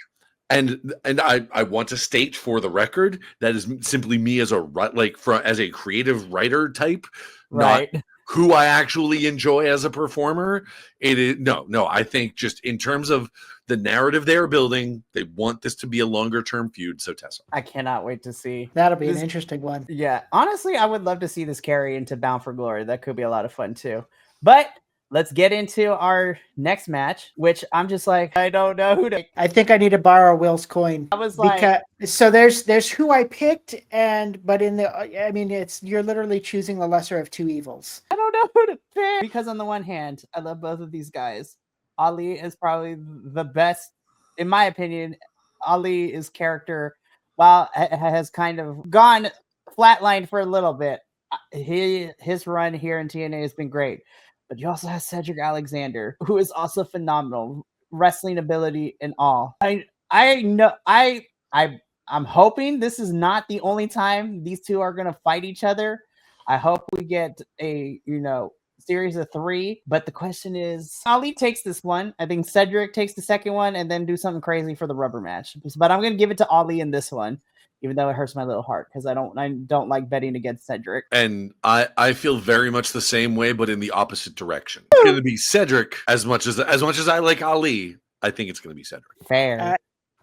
And I want to state for the record that is simply me as as a creative writer type, not
Right.
who I actually enjoy as a performer. It is no. I think just in terms of the narrative they're building, they want this to be a longer term feud. So Tessa,
I cannot wait to see.
That'll be
This-
an interesting one.
Yeah, honestly, I would love to see this carry into Bound for Glory. That could be a lot of fun too. But let's get into our next match, which I'm just like, I don't know who to.
I think I need to borrow Will's coin.
I was like,
Because so there's who I picked, but in the I mean you're literally choosing the lesser of two evils.
I don't know who to pick. Because on the one hand, I love both of these guys. Ali is probably the best, in my opinion. Ali's character, while has kind of gone flatlined for a little bit, his run here in TNA has been great. But you also have Cedric Alexander, who is also phenomenal, wrestling ability and all. I'm hoping this is not the only time these two are gonna fight each other. I hope we get a series of 3. But the question is, Ali takes this one. I think Cedric takes the second one, and then do something crazy for the rubber match. But I'm gonna give it to Ali in this one, even though it hurts my little heart because I don't like betting against Cedric.
and I feel very much the same way, but in the opposite direction. It's going to be Cedric as much as I like Ali. I think it's going to be Cedric.
Fair.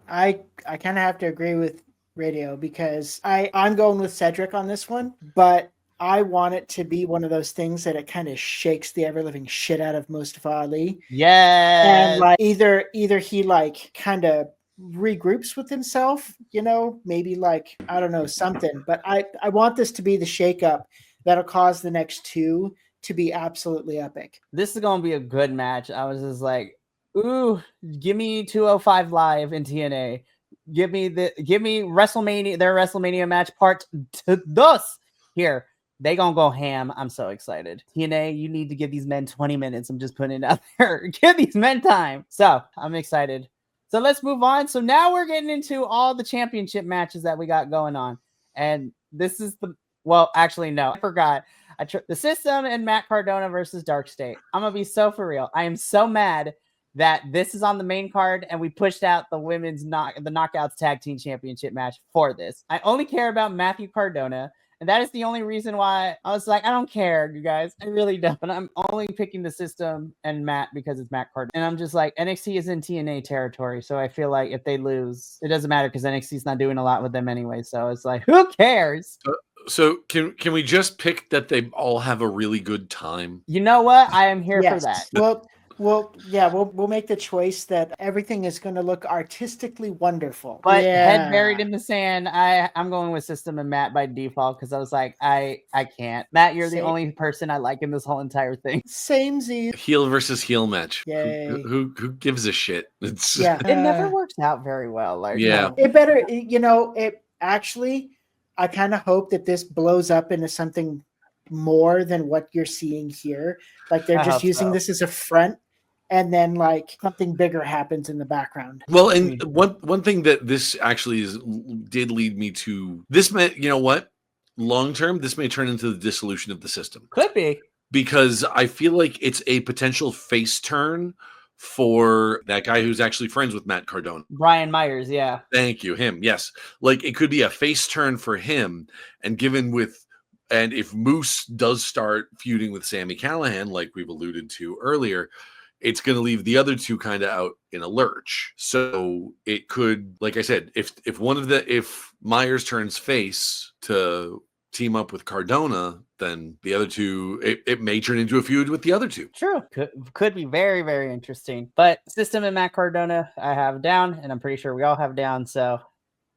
I kind of have to agree with Radio because I'm going with Cedric on this one, but I want it to be one of those things that it kind of shakes the ever living shit out of Mustafa Ali.
Yeah.
And like either he like kind of regroups with himself, maybe like, I don't know, something. But I want this to be the shakeup that'll cause the next 2 to be absolutely epic.
This is gonna be a good match. I was just like, ooh, give me 205 Live in TNA. Give me WrestleMania, their WrestleMania match part 2 here. They gonna go ham. I'm so excited. TNA, you need to give these men 20 minutes. I'm just putting it out there. Give these men time. So I'm excited. So let's move on. So now we're getting into all the championship matches that we got going on. And this is actually, no, I forgot. The System and Matt Cardona versus Dark State. I'm going to be so for real. I am so mad that this is on the main card and we pushed out the women's the Knockouts Tag Team Championship match for this. I only care about Matthew Cardona. And that is the only reason why I was like, I don't care, you guys. I really don't. I'm only picking the System and Matt because it's Matt Cardona. And I'm just like, NXT is in TNA territory. So I feel like if they lose, it doesn't matter because NXT's not doing a lot with them anyway. So it's like, who cares?
So can we just pick that they all have a really good time?
You know what? I am here for that.
Well, yeah, we'll make the choice that everything is going to look artistically wonderful.
But head buried in the sand, I'm going with System and Matt by default because I was like, I can't. Matt, you're the only person I like in this whole entire thing.
Same Z.
Heel versus heel match.
Yay.
Who gives a shit?
It never works out very well. Like,
yeah,
it better. It actually. I kind of hope that this blows up into something more than what you're seeing here. Like they're just using this as a front. And then like something bigger happens in the background.
Well, and one thing that this actually did lead me to this meant, you know what? Long term, this may turn into the dissolution of the System.
Could be.
Because I feel like it's a potential face turn for that guy who's actually friends with Matt Cardona.
Brian Myers, yeah.
Thank you, him. Yes. Like it could be a face turn for him. And if Moose does start feuding with Sami Callihan, like we've alluded to earlier, it's going to leave the other two kind of out in a lurch. So it could, like I said, if Myers turns face to team up with Cardona, then the other two, it may turn into a feud with the other two.
True. Could be very, very interesting. But System and Matt Cardona, I have down, and I'm pretty sure we all have down. So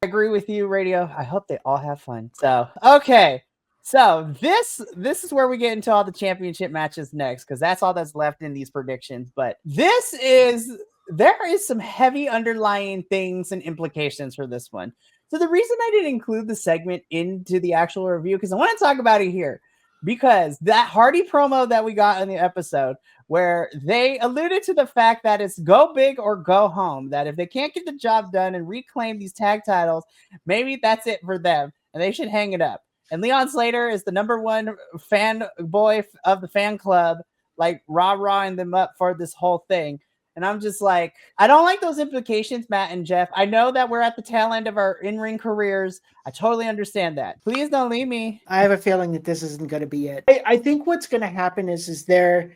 I agree with you, Radio. I hope they all have fun. So, okay. So this is where we get into all the championship matches next, because that's all that's left in these predictions. But there is some heavy underlying things and implications for this one. So the reason I didn't include the segment into the actual review, because I want to talk about it here, because that Hardy promo that we got in the episode, where they alluded to the fact that it's go big or go home, that if they can't get the job done and reclaim these tag titles, maybe that's it for them and they should hang it up. And Leon Slater is the #1 fan boy of the fan club, like rah-rahing them up for this whole thing. And I'm just like, I don't like those implications, Matt and Jeff. I know that we're at the tail end of our in-ring careers. I totally understand that. Please don't leave me.
I have a feeling that this isn't going to be it. I think what's going to happen is they're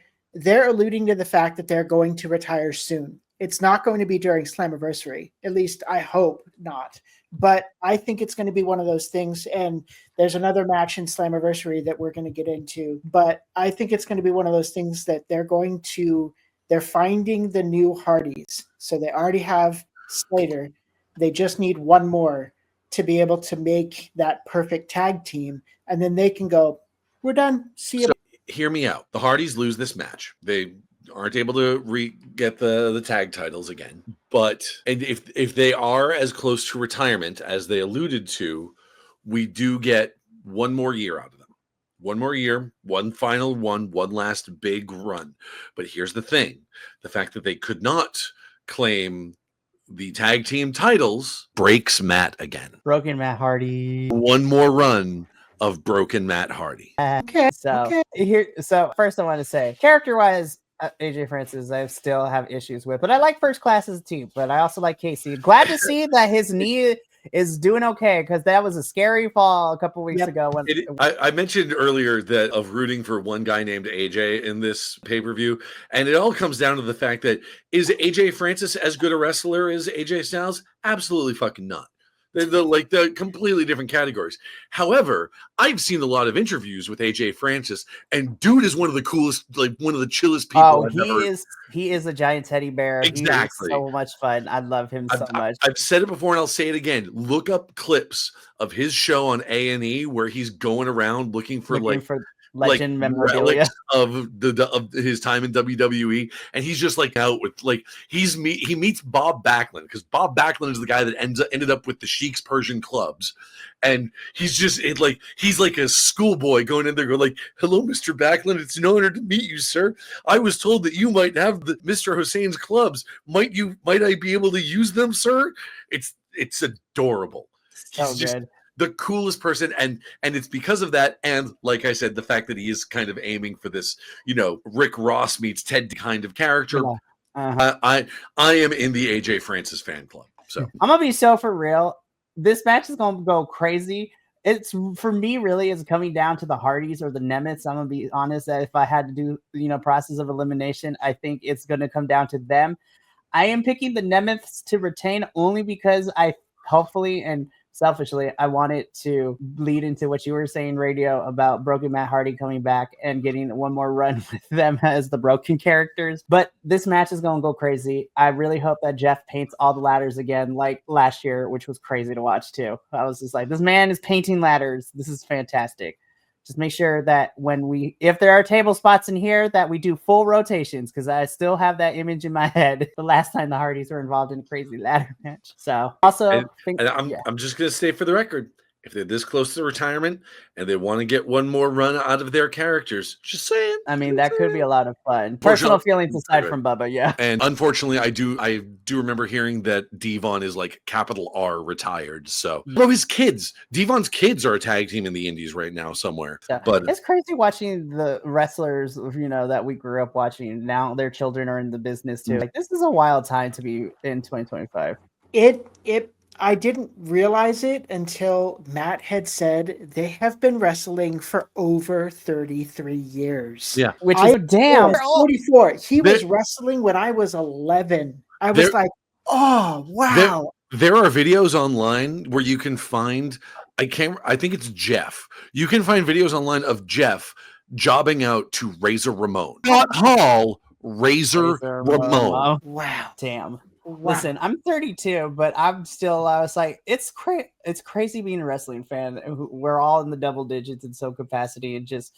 alluding to the fact that they're going to retire soon. It's not going to be during Slammiversary. At least I hope not. But I think it's going to be one of those things. And there's another match in Slammiversary that we're going to get into. But I think it's going to be one of those things that they're finding the new Hardys. So they already have Slater. They just need one more to be able to make that perfect tag team. And then they can go, we're done. See you.
So, hear me out. The Hardys lose this match. They aren't able to get the tag titles again. But and if they are as close to retirement as they alluded to, we do get one more year out of them. One more year, one final one last big run. But here's the thing. The fact that they could not claim the tag team titles breaks Matt again.
Broken Matt Hardy.
One more run of broken Matt Hardy.
Okay.
So first I want to say, character-wise, AJ Francis, I still have issues with, but I like First Class as a team, but I also like Casey. Glad to see that his knee is doing okay, because that was a scary fall a couple weeks ago. When
I mentioned earlier that of rooting for one guy named AJ in this pay-per-view, and it all comes down to the fact that is AJ Francis as good a wrestler as AJ Styles? Absolutely fucking not. They're completely different categories. However, I've seen a lot of interviews with AJ Francis, and dude is one of the coolest, like one of the chillest people.
He is a giant teddy bear.
Exactly.
He is so much fun. I love him so much.
I've said it before and I'll say it again. Look up clips of his show on A&E where he's going around looking for
legend memorabilia
of his time in WWE, and he's just like out with he meets Bob Backlund, because Bob Backlund is the guy that ended up with the Sheik's Persian clubs, and he's just he's like a schoolboy going in there going like, "Hello, Mr. Backlund, it's an honor to meet you, sir. I was told that you might have the Mr. Hussein's clubs. Might I be able to use them, sir?" It's adorable.
So
He's just
good.
The coolest person, and it's because of that, and like I said, the fact that he is kind of aiming for this, Rick Ross meets Ted kind of character.
Yeah. Uh-huh.
I am in the AJ Francis fan club. So
I'm gonna be so for real. This match is gonna go crazy. It's for me really is coming down to the Hardys or the Nemeths. I'm gonna be honest that if I had to do process of elimination, I think it's gonna come down to them. I am picking the Nemeths to retain only because I hopefully and selfishly, I want it to lead into what you were saying, Radio, about Broken Matt Hardy coming back and getting one more run with them as the broken characters. But this match is going to go crazy. I really hope that Jeff paints all the ladders again, like last year, which was crazy to watch too. I was just like, this man is painting ladders. This is fantastic. Just make sure that if there are table spots in here, that we do full rotations, because I still have that image in my head the last time the Hardys were involved in a crazy ladder match. So also,
I'm just going to say for the record, if they're this close to retirement and they want to get one more run out of their characters, just saying.
I mean, that could be a lot of fun. Personal feelings aside from Bubba, yeah.
And unfortunately, I do remember hearing that Devon is like capital R retired. So, bro, his kids, Devon's kids are a tag team in the Indies right now somewhere.
Yeah. But it's crazy watching the wrestlers, that we grew up watching. Now their children are in the business too. Like, this is a wild time to be in 2025.
I didn't realize it until Matt had said they have been wrestling for over 33 years.
Yeah.
Which is damn.
44. He was wrestling when I was 11. I was like, oh, wow.
There are videos online where you can find, I think it's Jeff. You can find videos online of Jeff jobbing out to Razor Ramon. Not Hall, Razor Ramon.
Wow.
Damn. Wow. Listen, I'm 32, but I was like, it's crazy being a wrestling fan. We're all in the double digits in some capacity, and just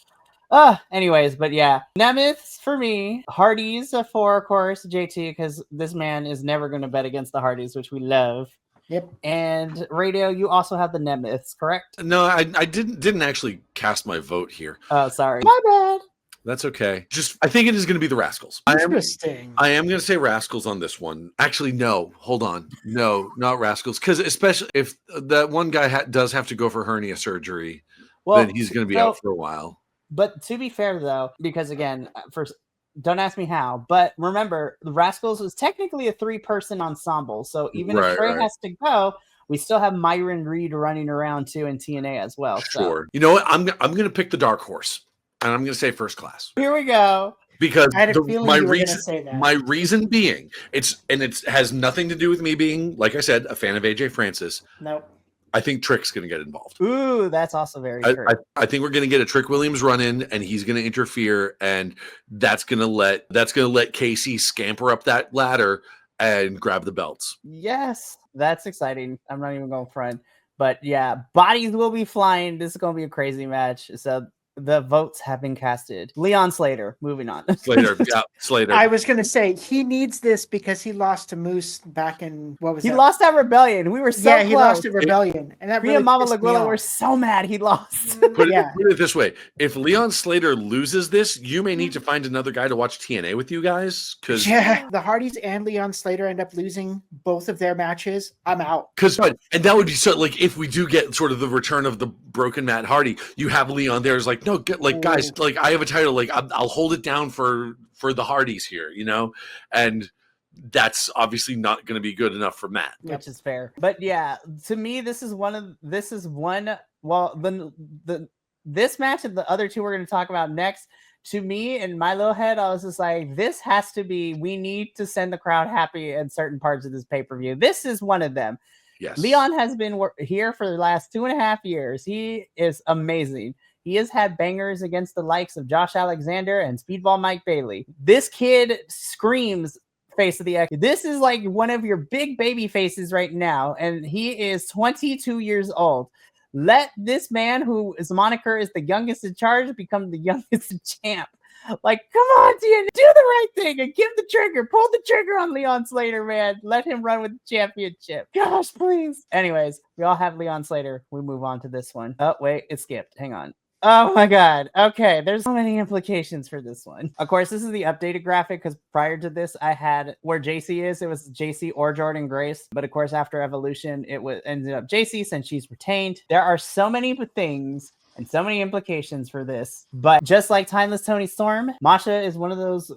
anyways, but yeah, Nemeths for me, Hardys for, of course, JT, because this man is never going to bet against the Hardys, which we love.
Yep.
And Radio, you also have the Nemeths, correct?
No, I didn't actually cast my vote here.
Oh, sorry, my bad.
That's okay. I think it is going to be the Rascals.
Interesting.
I am going to say Rascals on this one. Actually, no. Hold on. No, not Rascals. Because especially if that one guy does have to go for hernia surgery, then he's going to be out for a while.
But to be fair, though, because again, first Don't ask me how. But remember, the Rascals was technically a 3-person ensemble. So even if Trey has to go, we still have Myron Reed running around too in TNA as well.
Sure.
So.
You know what? I'm going to pick the dark horse, and I'm going to say First Class.
Here we go.
Because
I had a feeling you were going to say that.
My reason being, it has nothing to do with me being, like I said, a fan of AJ Francis.
Nope.
I think Trick's going to get involved.
Ooh, that's also very true.
I think we're going to get a Trick Williams run in, and he's going to interfere, and that's going to let Casey scamper up that ladder and grab the belts.
Yes, that's exciting. I'm not even going front, but yeah, bodies will be flying. This is going to be a crazy match. So the votes have been casted. Leon Slater, moving on.
Slater.
I was going to say he needs this because he lost to Moose back in
He lost at Rebellion. We were so close.
He lost at Rebellion, and that really
and Mama Laguilla were so mad he lost.
Put it this way: if Leon Slater loses this, you may need to find another guy to watch TNA with you guys. Because
the Hardys and Leon Slater end up losing both of their matches. I'm out.
And that would be so. Like if we do get sort of the return of the broken Matt Hardy, you have Leon there. Is like, no, guys, like I have a title. Like I'll hold it down for the Hardys here, and that's obviously not going to be good enough for Matt,
which is fair. But yeah, to me, this match and the other two we're going to talk about next. To me, in my little head, I was just like, this has to be. We need to send the crowd happy in certain parts of this pay-per-view. This is one of them.
Yes,
Leon has been here for the last 2.5 years. He is amazing. He has had bangers against the likes of Josh Alexander and Speedball Mike Bailey. This kid screams face of the X. This is like one of your big baby faces right now, and he is 22 years old. Let this man, who his moniker is the youngest in charge, become the youngest champ. Like, come on, TNA, do the right thing and give the trigger. Pull the trigger on Leon Slater, man. Let him run with the championship. Gosh, please. Anyways, we all have Leon Slater. We move on to this one. Oh, wait, it skipped. Hang on. Oh my God. Okay, there's so many implications for this one. Of course, this is the updated graphic because prior to this, I had where JC is. It was JC or Jordan Grace. But of course, after Evolution, it ended up JC since she's retained. There are so many things and so many implications for this. But just like Timeless Tony Storm, Masha is one of those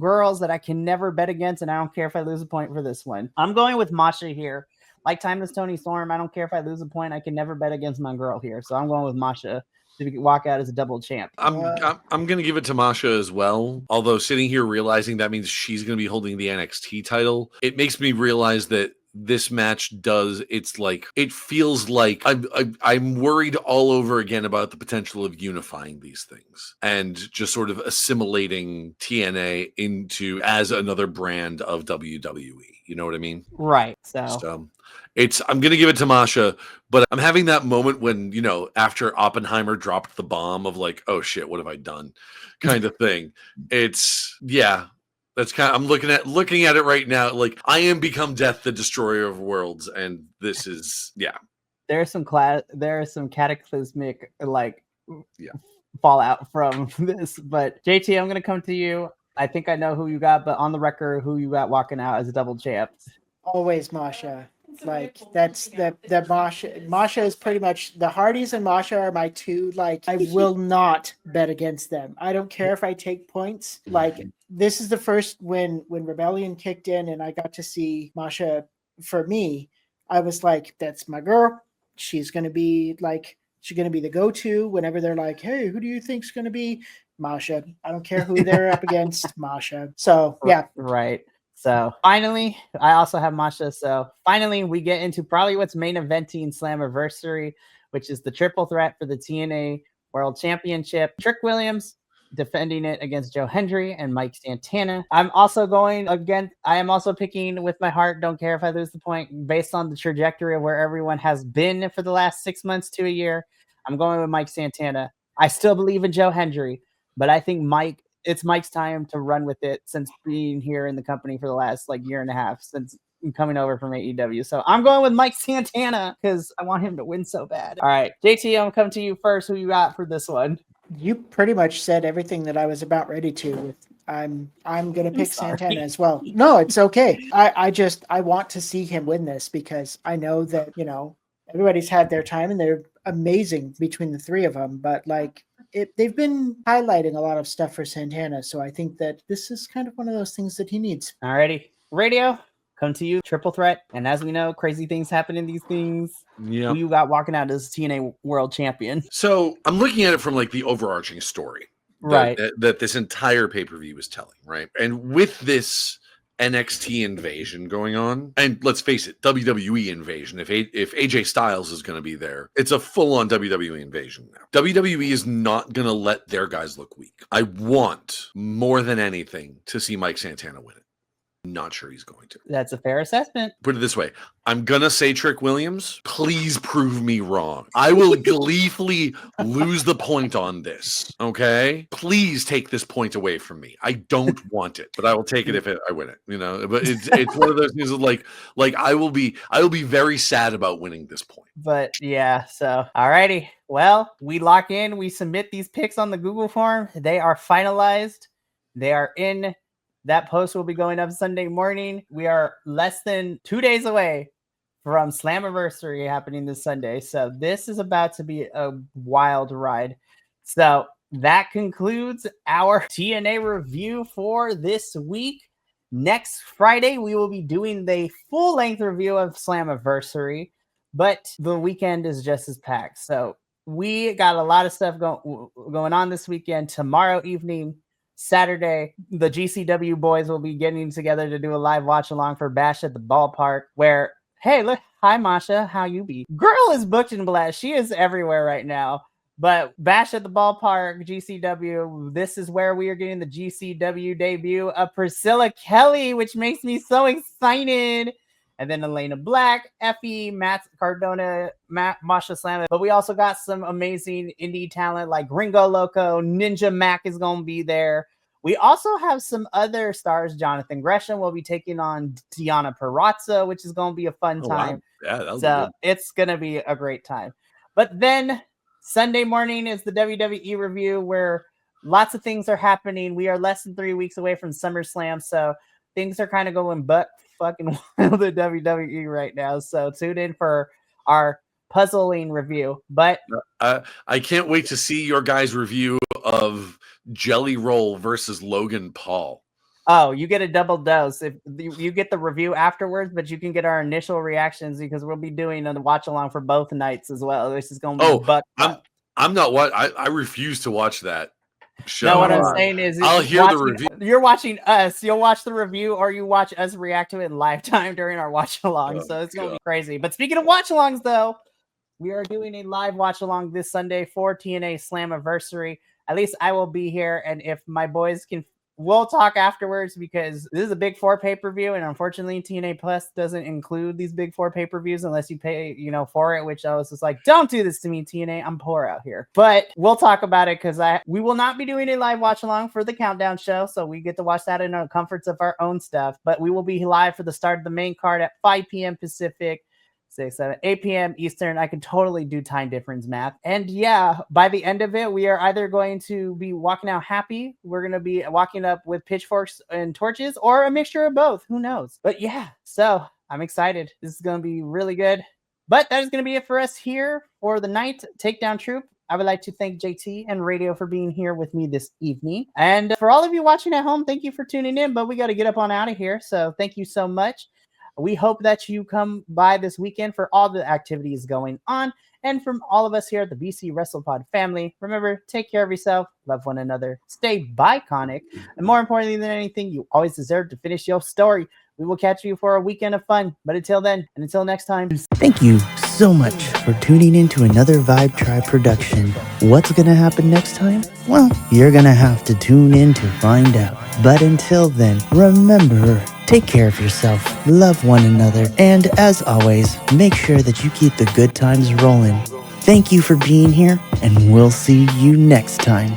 girls that I can never bet against, and I don't care if I lose a point for this one. I'm going with Masha here. Like Timeless Tony Storm, I don't care if I lose a point. I can never bet against my girl here. So I'm going with Masha to walk out as a double champ.
I'm going to give it to Masha as well. Although sitting here realizing that means she's going to be holding the NXT title, it makes me realize that this match it feels like I'm worried all over again about the potential of unifying these things and just sort of assimilating TNA into as another brand of WWE. You know what I mean?
Right. So
I'm going to give it to Masha, but I'm having that moment when, after Oppenheimer dropped the bomb of like, oh shit, what have I done? Kind of thing. That's kind of, I'm looking at it right now. Like I am become Death, the Destroyer of Worlds. And this is,
There's some cataclysmic fallout from this, but JT, I'm going to come to you. I think I know who you got, but on the record, who you got walking out as a double champ?
Always Masha. Like that's the Masha is pretty much the Hardys and Masha are my two. Like I will not bet against them. I don't care if I take points. Like this is the first when Rebellion kicked in and I got to see Masha. For me, I was like, that's my girl. She's gonna be the go-to whenever they're like, hey, who do you think's gonna be Masha? I don't care who they're up against, Masha. So yeah,
right. So finally, I also have Masha. So finally, we get into probably what's main eventing Slammiversary, which is the triple threat for the TNA World Championship. Trick Williams defending it against Joe Hendry and Mike Santana. I am also picking with my heart. Don't care if I lose the point based on the trajectory of where everyone has been for the last 6 months to a year. I'm going with Mike Santana. I still believe in Joe Hendry, but I think it's Mike's time to run with it since being here in the company for the last year and a half since coming over from AEW. So I'm going with Mike Santana because I want him to win so bad. All right, JT, I'm going to come to you first. Who you got for this one?
You pretty much said everything that I was about ready to. I'm going to pick Santana as well. No, it's okay. I want to see him win this because I know that, everybody's had their time and they're amazing between the three of them. But they've been highlighting a lot of stuff for Santana, so I think that this is kind of one of those things that he needs.
Alrighty, Radio, come to you, triple threat, and as we know, crazy things happen in these things.
Yeah.
Who you got walking out as TNA World Champion?
So I'm looking at it from like the overarching story,
Right?
That this entire pay-per-view is telling, right? And with this NXT invasion going on, and let's face it, WWE invasion. If AJ Styles is going to be there, it's a full-on WWE invasion now. WWE is not going to let their guys look weak. I want more than anything to see Mike Santana win it. Not sure he's going to.
That's a fair assessment.
Put it this way. I'm going to say Trick Williams. Please prove me wrong. I will gleefully lose the point on this. Okay? Please take this point away from me. I don't want it, but I will take it if I win it. You know, but it's one of those things of like I will be very sad about winning this point.
But yeah, so alrighty. Well, we lock in, we submit these picks on the Google form. They are finalized. They are in. That post will be going up Sunday morning. We are less than 2 days away from Slammiversary happening this Sunday. So this is about to be a wild ride. So that concludes our TNA review for this week. Next Friday, we will be doing the full-length review of Slammiversary, but the weekend is just as packed. So we got a lot of stuff going on this weekend. Tomorrow evening, Saturday, the GCW boys will be getting together to do a live watch along for Bash at the Ballpark, where, hey, look, hi Masha, how you be? Girl is booked in blast. She is everywhere right now. But Bash at the Ballpark, GCW, this is where we are getting the GCW debut of Priscilla Kelly, which makes me so excited. And then Elena Black, Effie, Matt Cardona, Masha Slam. But we also got some amazing indie talent like Gringo Loco, Ninja Mac is going to be there. We also have some other stars. Jonathan Gresham will be taking on Deonna Purrazzo, which is going to be a fun time.
Wow. Yeah,
so it's going to be a great time. But then Sunday morning is the WWE review where lots of things are happening. We are less than 3 weeks away from SummerSlam, so things are kind of going fucking wild at WWE right now. So tune in for our puzzling review. But
I can't wait to see your guys' review of Jelly Roll versus Logan Paul.
Oh, you get a double dose. If you get the review afterwards, but you can get our initial reactions because we'll be doing a watch along for both nights as well. This is going to be
I'm not what I refuse to watch that show.
No, what I'm saying is
I'll hear the review.
You're watching us. You'll watch the review or you watch us react to it in live time during our watch along. So it's going to be crazy. But speaking of watch alongs, though, we are doing a live watch along this Sunday for TNA Slammiversary. At least I will be here. And if my boys can, we'll talk afterwards because this is a Big Four pay-per-view. And unfortunately, TNA Plus doesn't include these Big Four pay-per-views unless you pay, for it, which I was just like, don't do this to me, TNA. I'm poor out here. But we'll talk about it because we will not be doing a live watch along for the Countdown show. So we get to watch that in the comforts of our own stuff. But we will be live for the start of the main card at 5 p.m. Pacific. 6, 7, 8 p.m. Eastern. I can totally do time difference math. And yeah, by the end of it, we are either going to be walking out happy, we're going to be walking up with pitchforks and torches, or a mixture of both. Who knows? But yeah, so I'm excited. This is going to be really good. But that is going to be it for us here for the night Takedown Troop. I would like to thank JT and Radio for being here with me this evening. And for all of you watching at home, thank you for tuning in, but we got to get up on out of here. So thank you so much. We hope that you come by this weekend for all the activities going on. And from all of us here at the BC WrestlePod family, remember, take care of yourself, love one another, stay Bi-Conic, and more importantly than anything, you always deserve to finish your story. We will catch you for a weekend of fun. But until then, and until next time.
Thank you so much for tuning in to another Vibe Tribe production. What's going to happen next time? Well, you're going to have to tune in to find out. But until then, remember, take care of yourself, love one another, and as always, make sure that you keep the good times rolling. Thank you for being here, and we'll see you next time.